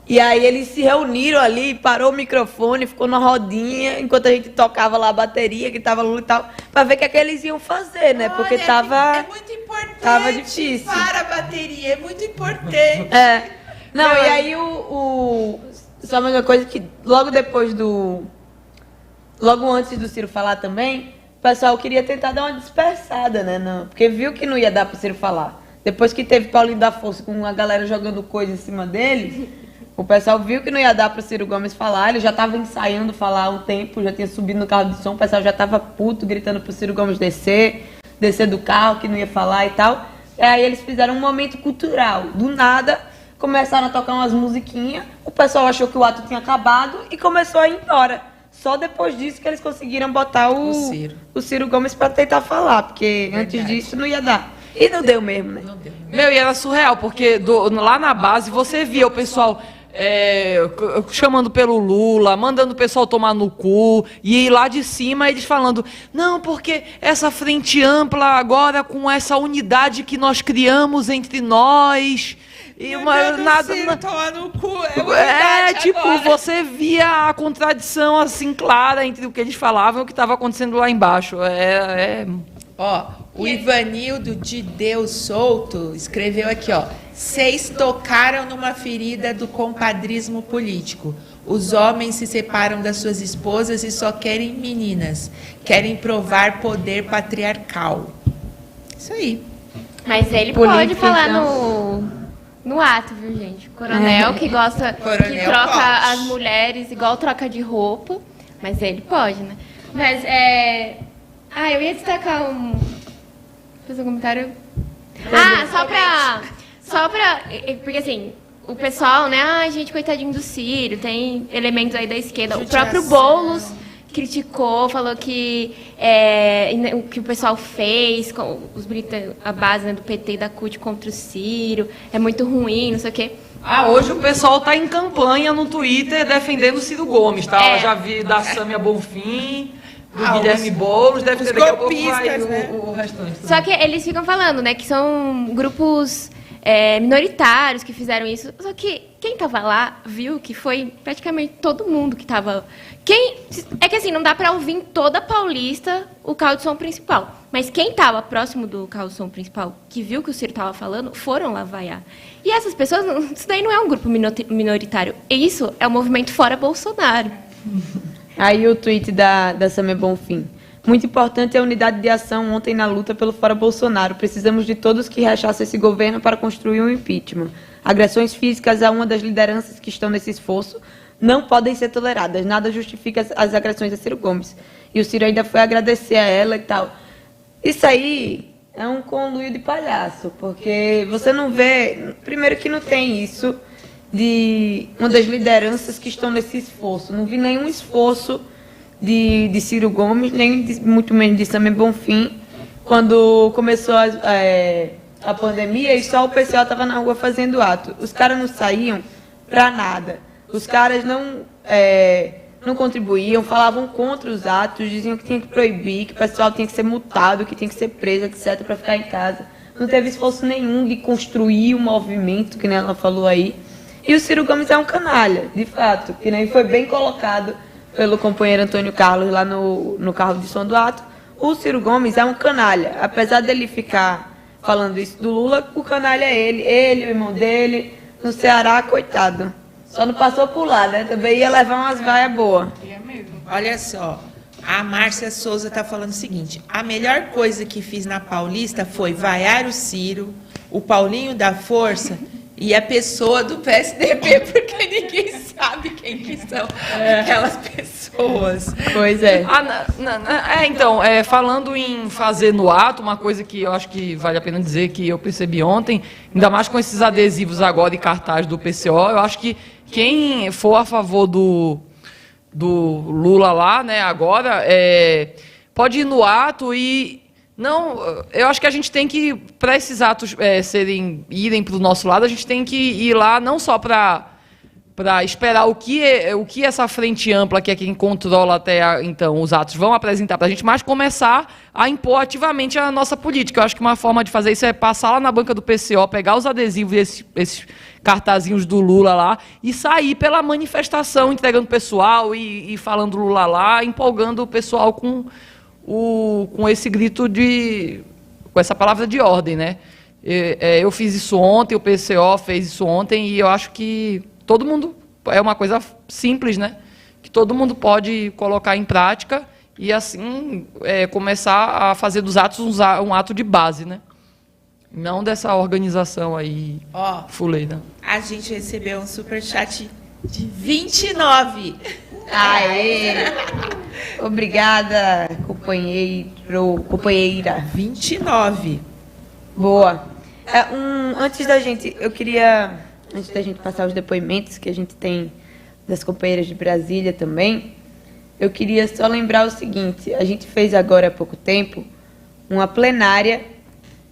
E aí eles se reuniram ali, parou o microfone, ficou na rodinha, enquanto a gente tocava lá a bateria, que tava Lula e tal, pra ver o que é que eles iam fazer, né? Porque é muito importante. Tava difícil. Para a bateria, é muito importante. Não, e aí só uma coisa que logo antes do Ciro falar também, o pessoal queria tentar dar uma dispersada, né? Porque viu que não ia dar pro Ciro falar. Depois que teve Paulinho da Força com a galera jogando coisa em cima dele, o pessoal viu que não ia dar pro Ciro Gomes falar. Ele já tava ensaiando falar há um tempo, já tinha subido no carro de som, o pessoal já tava puto, gritando pro Ciro Gomes descer do carro, que não ia falar e tal. E aí eles fizeram um momento cultural. Do nada, começaram a tocar umas musiquinhas, o pessoal achou que o ato tinha acabado e começou a ir embora. Só depois disso que eles conseguiram botar o Ciro Gomes para tentar falar, porque antes disso não ia dar. E não deu mesmo, né? Meu, e era surreal, porque lá na base você via o pessoal chamando pelo Lula, mandando o pessoal tomar no cu, e lá de cima eles falando, não, porque essa frente ampla agora com essa unidade que nós criamos entre nós... E tomar no cu, tipo, agora. você via a contradição assim clara entre o que eles falavam e o que estava acontecendo lá embaixo. O Ivanildo de Deus Souto escreveu aqui, vocês tocaram numa ferida do compadrismo político. Os homens se separam das suas esposas e só querem meninas. Querem provar poder patriarcal. Isso aí. Mas ele pode falar no ato, viu, gente? Coronel que gosta, que troca as mulheres igual troca de roupa, mas ele pode, né? Mas eu ia destacar fazer um comentário. Só pra... Porque assim, o pessoal, né? Gente, coitadinho do Ciro, tem elementos aí da esquerda. O próprio Boulos criticou, falou que o que o pessoal fez, com a base, né, do PT e da CUT contra o Ciro, é muito ruim, não sei o quê. Hoje o pessoal tá em campanha no Twitter defendendo o Ciro Gomes, tá? Eu já vi da Sâmia Bonfim, do Guilherme Boulos, deve ter daqui a pouco o restante. Só que eles ficam falando, né, que são grupos minoritários que fizeram isso. Só que quem estava lá viu que foi praticamente todo mundo que estava... É que assim, não dá para ouvir em toda a Paulista o carro de som principal. Mas quem estava próximo do carro de som principal, que viu que o Ciro estava falando, foram lá vaiar. E essas pessoas, isso daí não é um grupo minoritário. Isso é um movimento fora Bolsonaro. Aí o tweet da Samia Bonfim. Muito importante é a unidade de ação ontem na luta pelo fora Bolsonaro. Precisamos de todos que rechaçam esse governo para construir um impeachment. Agressões físicas a uma das lideranças que estão nesse esforço não podem ser toleradas. Nada justifica as agressões a Ciro Gomes. E o Ciro ainda foi agradecer a ela e tal. Isso aí é um conluio de palhaço, porque você não vê... Primeiro que não tem isso de uma das lideranças que estão nesse esforço. Não vi nenhum esforço de Ciro Gomes, nem muito menos de Samia Bonfim, quando começou a pandemia e só o pessoal estava na rua fazendo ato. Os caras não saíam para nada. Os caras não contribuíam, falavam contra os atos, diziam que tinha que proibir, que o pessoal tinha que ser multado, que tinha que ser preso, etc., para ficar em casa. Não teve esforço nenhum de construir um movimento, que nem ela falou aí. E o Ciro Gomes é um canalha, de fato, que nem foi bem colocado pelo companheiro Antônio Carlos lá no carro de som do ato. O Ciro Gomes é um canalha. Apesar dele ficar falando isso do Lula, o canalha é ele, o irmão dele, no Ceará, coitado. Só não passou por lá, né? Também ia levar umas vaias boas. Olha só, a Márcia Souza está falando o seguinte: a melhor coisa que fiz na Paulista foi vaiar o Ciro, o Paulinho da Força e a pessoa do PSDB, porque ninguém sabe quem que são aquelas pessoas. Pois é. Então, falando em fazer no ato, uma coisa que eu acho que vale a pena dizer, que eu percebi ontem, ainda mais com esses adesivos agora e cartaz do PCO, eu acho que quem for a favor do Lula lá, né, agora, pode ir no ato e... Não, eu acho que a gente tem que, para esses atos irem para o nosso lado, a gente tem que ir lá não só para esperar o que essa frente ampla, que é quem controla até então os atos, vão apresentar para a gente, mas começar a impor ativamente a nossa política. Eu acho que uma forma de fazer isso é passar lá na banca do PCO, pegar os adesivos, esses cartazinhos do Lula lá, e sair pela manifestação, entregando pessoal e falando Lula lá, empolgando o pessoal com esse grito com essa palavra de ordem, né? Eu fiz isso ontem, o PCO fez isso ontem, e eu acho que todo mundo, é uma coisa simples, né? Que todo mundo pode colocar em prática e, assim, começar a fazer dos atos um ato de base, né? Não dessa organização aí, fuleira. A gente recebeu um superchat de 29. Aê! Obrigada, companheira. 29. Boa. Antes da gente passar os depoimentos que a gente tem das companheiras de Brasília também, eu queria só lembrar o seguinte: a gente fez agora há pouco tempo uma plenária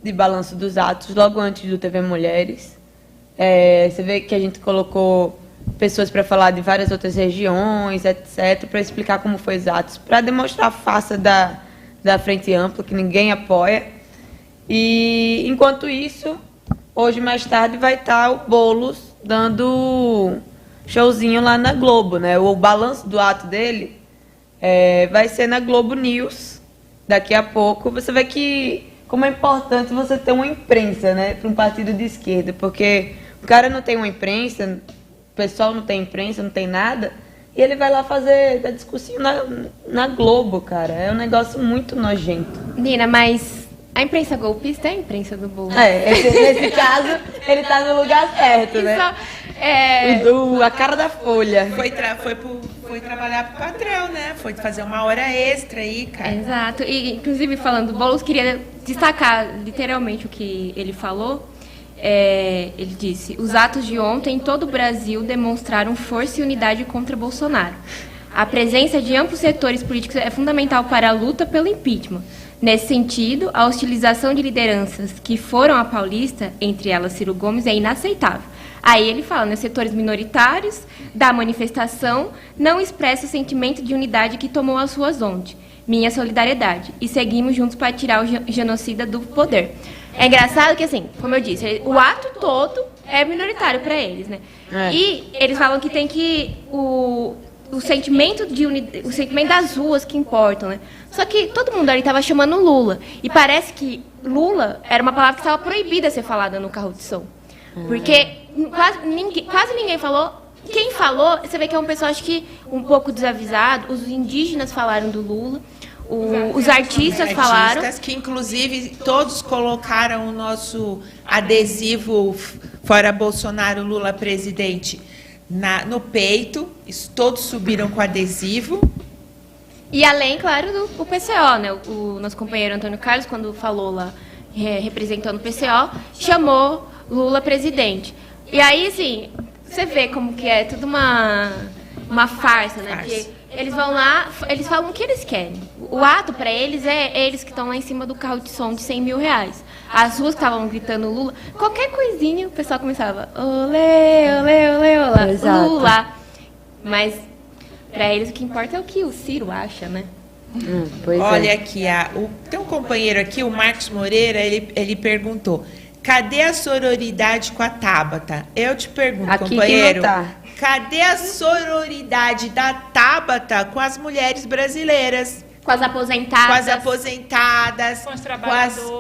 de balanço dos atos, logo antes do TV Mulheres. Você vê que a gente colocou pessoas para falar de várias outras regiões, etc., para explicar como foi os atos, para demonstrar a farsa da Frente Ampla, que ninguém apoia. E, enquanto isso, hoje mais tarde vai estar o Boulos dando showzinho lá na Globo, né? O balanço do ato dele vai ser na Globo News, daqui a pouco. Você vê que como é importante você ter uma imprensa, né, para um partido de esquerda, porque o cara não tem uma imprensa, o pessoal não tem imprensa, não tem nada, e ele vai lá fazer a discussão na Globo, cara. É um negócio muito nojento. Nina, mas a imprensa golpista é a imprensa do Boulos. Nesse caso, ele tá no lugar certo, né? A cara da Folha. Foi trabalhar pro patrão, né? Foi fazer uma hora extra aí, cara. Exato. E, inclusive, falando do Boulos, queria destacar literalmente o que ele falou. Ele disse: os atos de ontem em todo o Brasil demonstraram força e unidade contra Bolsonaro. A presença de amplos setores políticos é fundamental para a luta pelo impeachment. Nesse sentido, a hostilização de lideranças que foram à Paulista, entre elas Ciro Gomes, é inaceitável. Aí ele fala, né, setores minoritários da manifestação não expressam o sentimento de unidade que tomou as ruas ontem. Minha solidariedade. E seguimos juntos para tirar o genocida do poder. É engraçado que, assim, como eu disse, o ato todo é minoritário para eles, né? E eles falam que tem que... O sentimento o sentimento das ruas que importam, né? Só que todo mundo ali estava chamando Lula. E parece que Lula era uma palavra que estava proibida de ser falada no carro de som. Porque quase ninguém falou quem falou, você vê que é um pessoal, acho que um pouco desavisado. Os indígenas falaram do Lula, os artistas falaram. Que, inclusive, todos colocaram o nosso adesivo Fora Bolsonaro, Lula presidente no peito. Isso, todos subiram com adesivo. E além, claro, do PCO, né? O nosso companheiro Antônio Carlos, quando falou lá, representando o PCO, chamou Lula presidente. E aí, assim, você vê como que é tudo uma farsa, né? Porque eles vão lá, eles falam o que eles querem. O ato para eles é eles que estão lá em cima do carro de som de 100 mil reais. As ruas que estavam gritando Lula, qualquer coisinha o pessoal começava, olê, olê, olê, olá, Lula. Mas para eles o que importa é o que o Ciro acha, né? Olha aqui, tem um companheiro aqui, o Marcos Moreira, ele perguntou, cadê a sororidade com a Tabata? Eu te pergunto, aqui companheiro, que não tá. Cadê a sororidade da Tabata com as mulheres brasileiras? Com as aposentadas. Com as aposentadas, Com os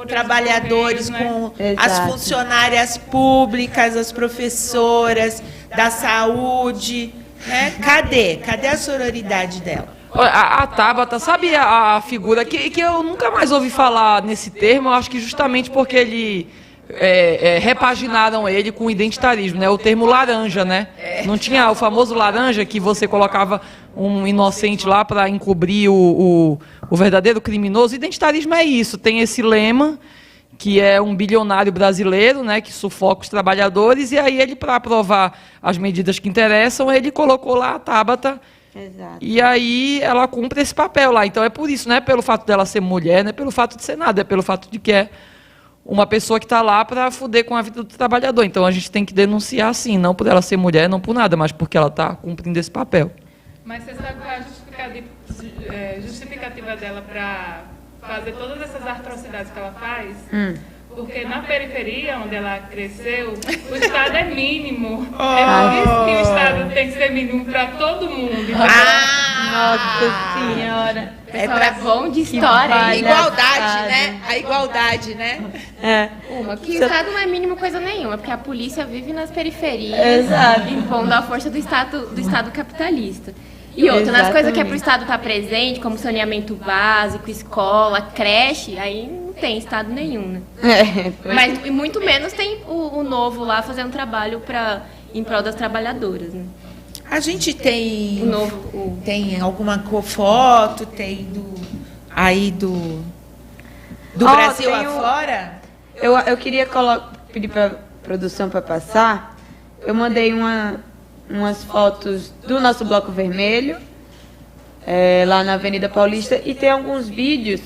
trabalhadores, né? com as funcionárias públicas, as professoras da saúde. Né? Cadê a sororidade dela? A Tabata, sabe a figura que eu nunca mais ouvi falar nesse termo, eu acho que justamente porque ele repaginaram ele com identitarismo, né? O termo laranja, né? Não tinha o famoso laranja que você colocava um inocente lá para encobrir o verdadeiro criminoso. Identitarismo é isso, tem esse lema que é um bilionário brasileiro, né, que sufoca os trabalhadores, e aí ele, para aprovar as medidas que interessam, ele colocou lá a Tabata. Exato. E aí ela cumpre esse papel lá. Então é por isso, não é pelo fato dela ser mulher, não é pelo fato de ser nada, é pelo fato de que é uma pessoa que está lá para foder com a vida do trabalhador. Então a gente tem que denunciar, sim, não por ela ser mulher, não por nada, mas porque ela está cumprindo esse papel. Mas você sabe qual é a justificativa dela para fazer todas essas atrocidades que ela faz? Porque na periferia, onde ela cresceu, o Estado é mínimo. É por isso que o Estado tem que ser mínimo para todo mundo. Nossa Senhora. Pessoal, é bom de história. Igualdade, né? A igualdade, né? Que o Estado não é mínimo coisa nenhuma, porque a polícia vive nas periferias, impondo a força do Estado capitalista. E outra, nas coisas que é para o Estado estar presente, como saneamento básico, escola, creche, aí não tem Estado nenhum, né? Mas e muito menos tem o novo lá fazendo trabalho em prol das trabalhadoras, né? A gente tem tem alguma foto, tem do Brasil afora? Eu queria pedir para a produção para passar. Eu mandei umas fotos do nosso Bloco Vermelho, lá na Avenida Paulista, e tem alguns vídeos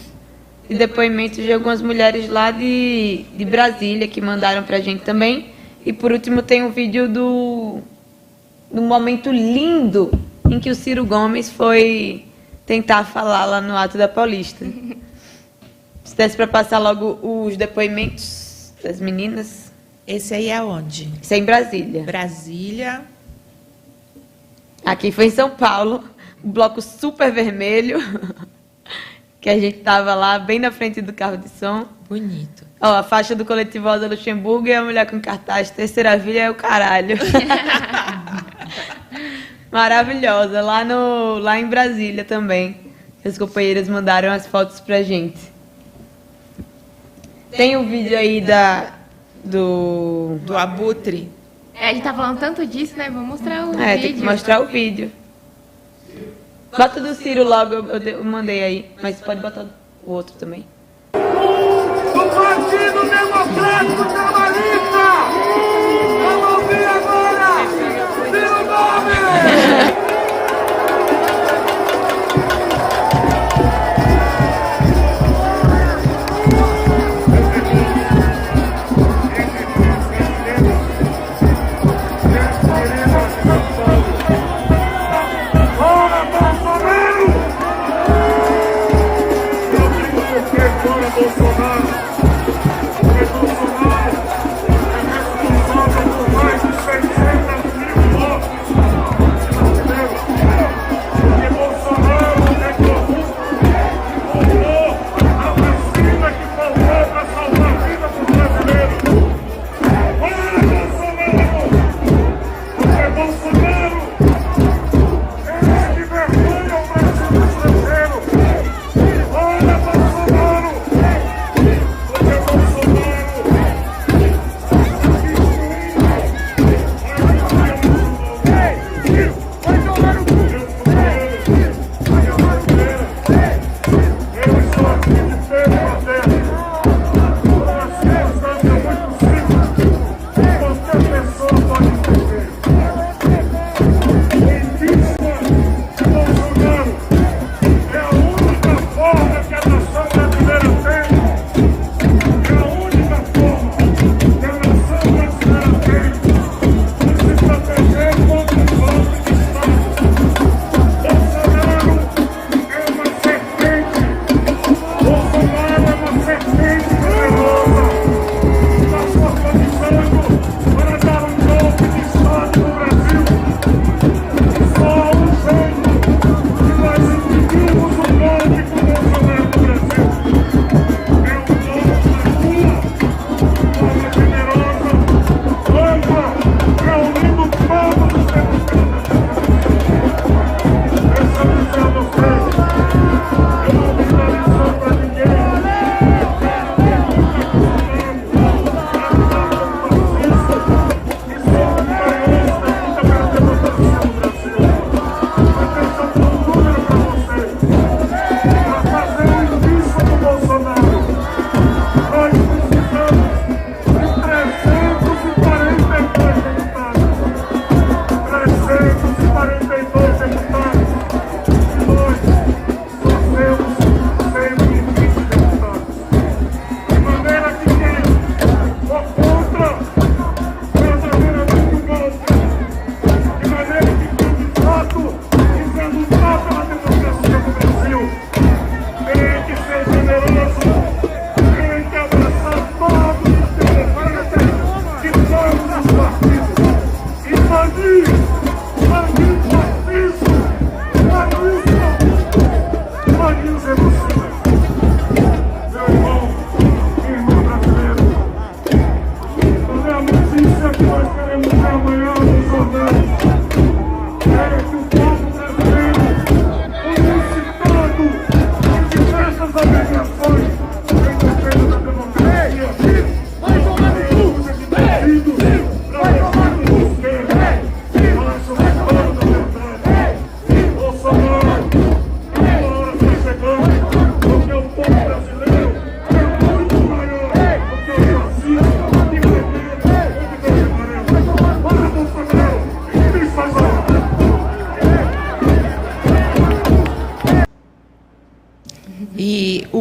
de depoimentos de algumas mulheres lá de Brasília que mandaram para a gente também. E por último tem um vídeo do momento lindo em que o Ciro Gomes foi tentar falar lá no ato da Paulista. Se desse para passar logo os depoimentos das meninas. Esse aí é onde? Isso é em Brasília. Brasília. Aqui foi em São Paulo, um bloco super vermelho, que a gente tava lá bem na frente do carro de som. Bonito. Ó, a faixa do coletivo Rosa Luxemburgo e a mulher com cartaz Terceira Via é o caralho. Maravilhosa, lá em Brasília também. As companheiras mandaram as fotos pra gente. Tem um vídeo aí do Abutre. A gente tá falando tanto disso, né? Vamos mostrar o vídeo. Tem que mostrar o vídeo. Bota do Ciro logo, eu mandei aí. Mas pode botar o outro também. Do Partido Democrático Trabalhista! Vamos ouvir agora! Ciro Gomes! Bolsonaro, porque Bolsonaro é responsável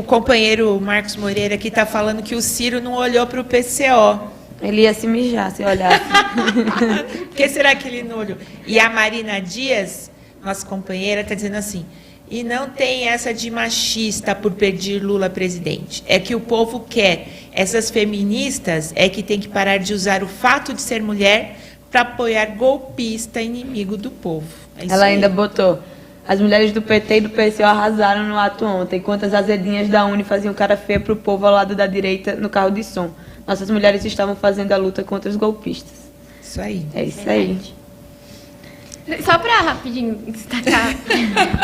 companheiro Marcos Moreira aqui está falando que o Ciro não olhou para o PCO. Ele ia se mijar se olhasse. Por que será que ele não olhou? E a Marina Dias, nossa companheira, está dizendo assim, e não tem essa de machista por pedir Lula presidente. É que o povo quer. Essas feministas é que tem que parar de usar o fato de ser mulher para apoiar golpista inimigo do povo. É isso Ela aí. ainda botou: as mulheres do PT e do PCO arrasaram no ato ontem, enquanto as azedinhas da Uni faziam cara feia pro povo ao lado da direita no carro de som. Nossas mulheres estavam fazendo a luta contra os golpistas. Isso aí. É isso aí. Só para rapidinho destacar,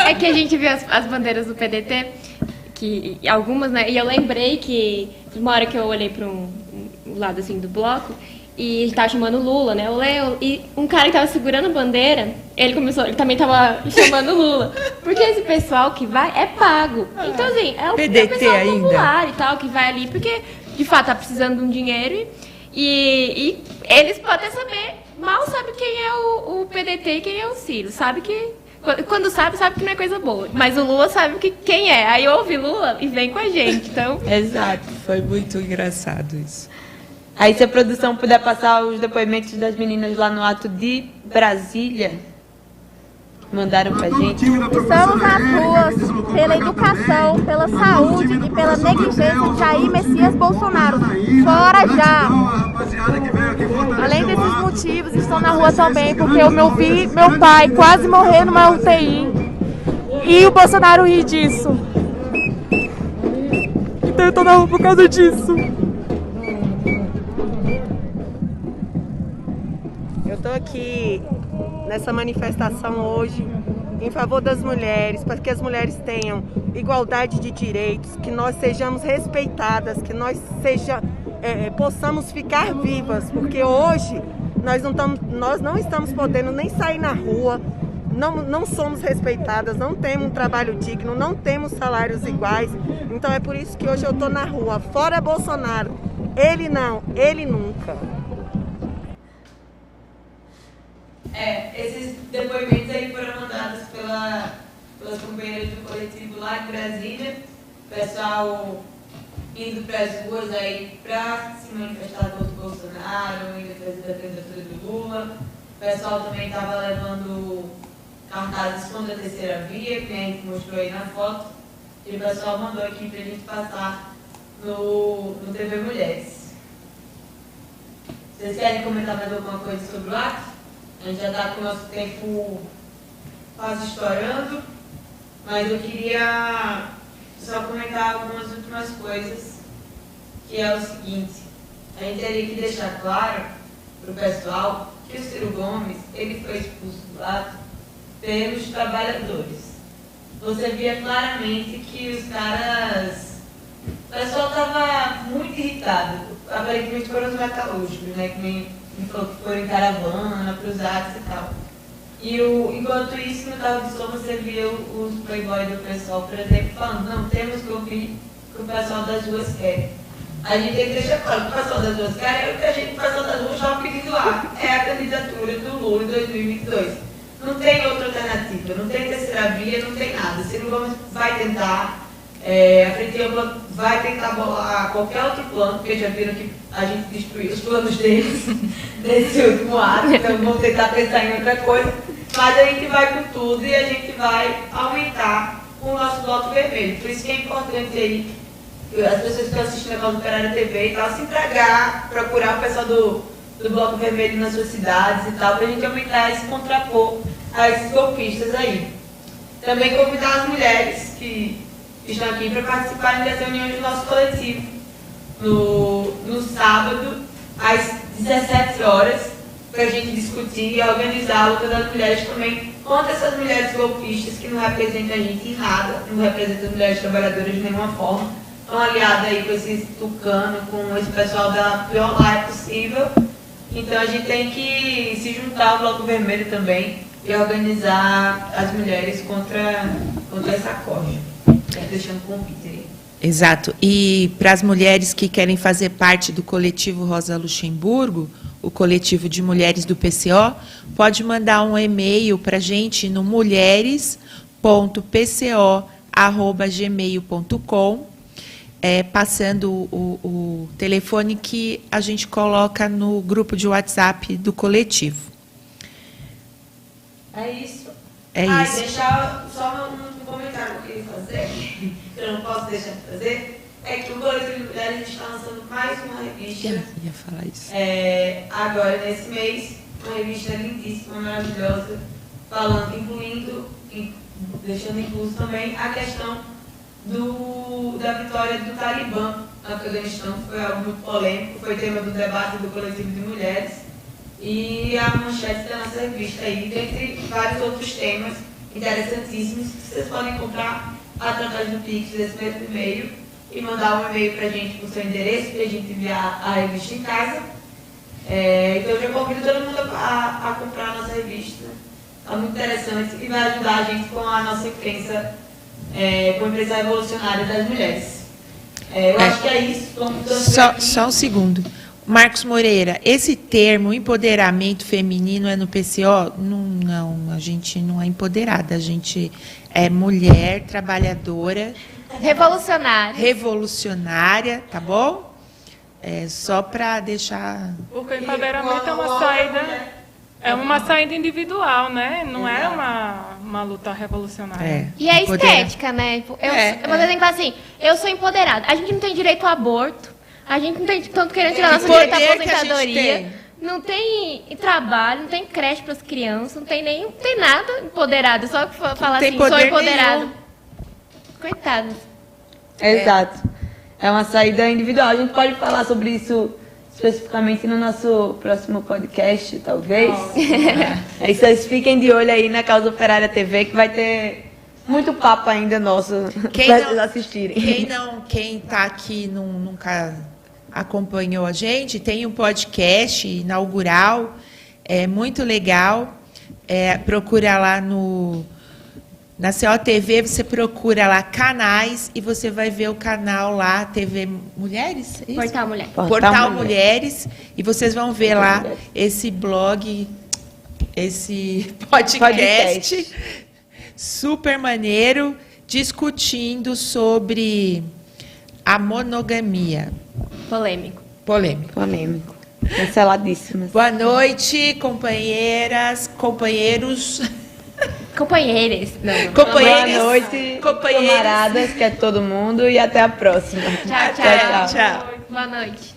é que a gente viu as bandeiras do PDT, que algumas, né? E eu lembrei que uma hora que eu olhei para um lado assim do bloco e ele tava chamando Lula, né? O Leo, e um cara que tava segurando a bandeira, ele também tava chamando Lula. Porque esse pessoal que vai é pago. Então, assim, é o PDT pessoal ainda. popular e tal, que vai ali, porque de fato tá precisando de um dinheiro e eles podem saber, mal sabe quem é o PDT e quem é o Ciro. Sabe que, quando sabe que não é coisa boa. Mas o Lula sabe quem é. Aí ouve Lula e vem com a gente, então... Exato. Foi muito engraçado isso. Aí, se a produção puder passar os depoimentos das meninas lá no ato de Brasília, mandaram pra gente. Estamos nas ruas pela educação, pela saúde e pela negligência de Jair Messias Bolsonaro. Fora já! Além desses motivos, estou na rua também porque eu vi meu pai quase morrer numa UTI e o Bolsonaro ri disso. Então eu estou na rua por causa disso. Eu estou aqui nessa manifestação hoje em favor das mulheres, para que as mulheres tenham igualdade de direitos, que nós sejamos respeitadas, que nós possamos ficar vivas, porque hoje nós não estamos podendo nem sair na rua, não somos respeitadas, não temos um trabalho digno, não temos salários iguais. Então é por isso que hoje eu estou na rua. Fora Bolsonaro, ele não, ele nunca. Esses depoimentos aí foram mandados pelas companheiras do coletivo lá em Brasília. Pessoal indo para as ruas aí para se manifestar contra o Bolsonaro, em defesa da candidatura do Lula. O pessoal também estava levando cartazes contra a terceira via, que a gente mostrou aí na foto. E o pessoal mandou aqui para a gente passar no TV Mulheres. Vocês querem comentar mais alguma coisa sobre o ato? A gente já está com o nosso tempo quase estourando, mas eu queria só comentar algumas últimas coisas, que é o seguinte: a gente teria que deixar claro para o pessoal que o Ciro Gomes ele foi expulso do ato pelos trabalhadores. Você via claramente que os caras... O pessoal estava muito irritado, aparentemente foram os metalúrgicos, né, que me falou que foram em caravana, para os atos e tal. Enquanto isso, no carro de som, você via os playboys do pessoal, por exemplo, falando: não, temos que ouvir o que o pessoal das ruas quer. A gente tem que deixar claro que o pessoal das ruas quer é o que a gente, o pessoal das ruas, estava pedindo lá. É a candidatura do Lula em 2022. Não tem outra alternativa, não tem terceira via, não tem nada. Ciro Gomes vai tentar, a Frente Ampla vai tentar bolar qualquer outro plano, porque já viram que a gente destruiu os planos deles nesse último ato, então vamos tentar pensar em outra coisa. Mas a gente vai com tudo e a gente vai aumentar o nosso bloco vermelho. Por isso que é importante aí, as pessoas que estão assistindo a Causa Operária TV e tal, se entregar, procurar o pessoal do bloco vermelho nas suas cidades e tal, para a gente aumentar esse contrapor a esses golpistas aí. Também convidar as mulheres que estão aqui para participarem das reuniões do nosso coletivo no sábado, às 17 horas, para a gente discutir e organizar a luta das mulheres também contra essas mulheres golpistas que não representam a gente em nada, não representam as mulheres trabalhadoras de nenhuma forma, estão aliadas aí com esse tucano, com esse pessoal da pior laia possível. Então a gente tem que se juntar ao Bloco Vermelho também e organizar as mulheres contra essa corja. Deixando o convite aí. Exato. E para as mulheres que querem fazer parte do coletivo Rosa Luxemburgo, o coletivo de mulheres do PCO, pode mandar um e-mail para a gente no mulheres.pco@gmail.com passando o telefone que a gente coloca no grupo de WhatsApp do coletivo. É isso. É isso. Deixar só um comentário que eu queria fazer, que eu não posso deixar de fazer, é que o Coletivo de Mulheres, a gente está lançando mais uma revista. Eu ia falar isso. Agora, nesse mês, uma revista lindíssima, maravilhosa, falando, deixando incluso também a questão da vitória do Talibã no Afeganistão. Foi algo muito polêmico, foi tema do debate do Coletivo de Mulheres. E a manchete da nossa revista aí, dentre vários outros temas interessantíssimos, que vocês podem comprar através do Pix desse mesmo e-mail e mandar um e-mail para a gente com o seu endereço, para a gente enviar a revista em casa. Então eu já convido todo mundo a comprar a nossa revista. Está muito interessante e vai ajudar a gente com a nossa imprensa, com a imprensa revolucionária das mulheres. Eu acho que é isso. Só um segundo. Marcos Moreira, esse termo empoderamento feminino é no PCO? Não, a gente não é empoderada, a gente é mulher, trabalhadora. Revolucionária, tá bom? Só para deixar... Porque o empoderamento é uma saída individual, né? Não é uma luta revolucionária. E é estética, né? Você tem que falar assim, eu sou empoderada. A gente não tem direito ao aborto. A gente não tem tanto querendo tirar nosso direito à aposentadoria. Não tem trabalho, não tem creche para as crianças, não tem nada empoderado. Só falar assim, sou empoderado. Nenhum. Coitados. Exato. É uma saída individual. A gente pode falar sobre isso especificamente no nosso próximo podcast, talvez. Aí vocês fiquem de olho aí na Causa Operária TV, que vai ter muito papo ainda nosso para vocês assistirem. Quem está aqui nunca acompanhou a gente, tem um podcast inaugural, muito legal. Procura lá na COTV, você procura lá canais e você vai ver o canal lá, TV Mulheres? É isso? Portal Mulheres. Portal Mulheres. E vocês vão ver lá esse blog, esse podcast. Super maneiro, discutindo sobre a monogamia. Polêmico. Canceladíssimas. Boa noite, companheiras, companheiros. Companheiras. Boa noite, camaradas, que é todo mundo, e até a próxima. Tchau. Tchau. Boa noite.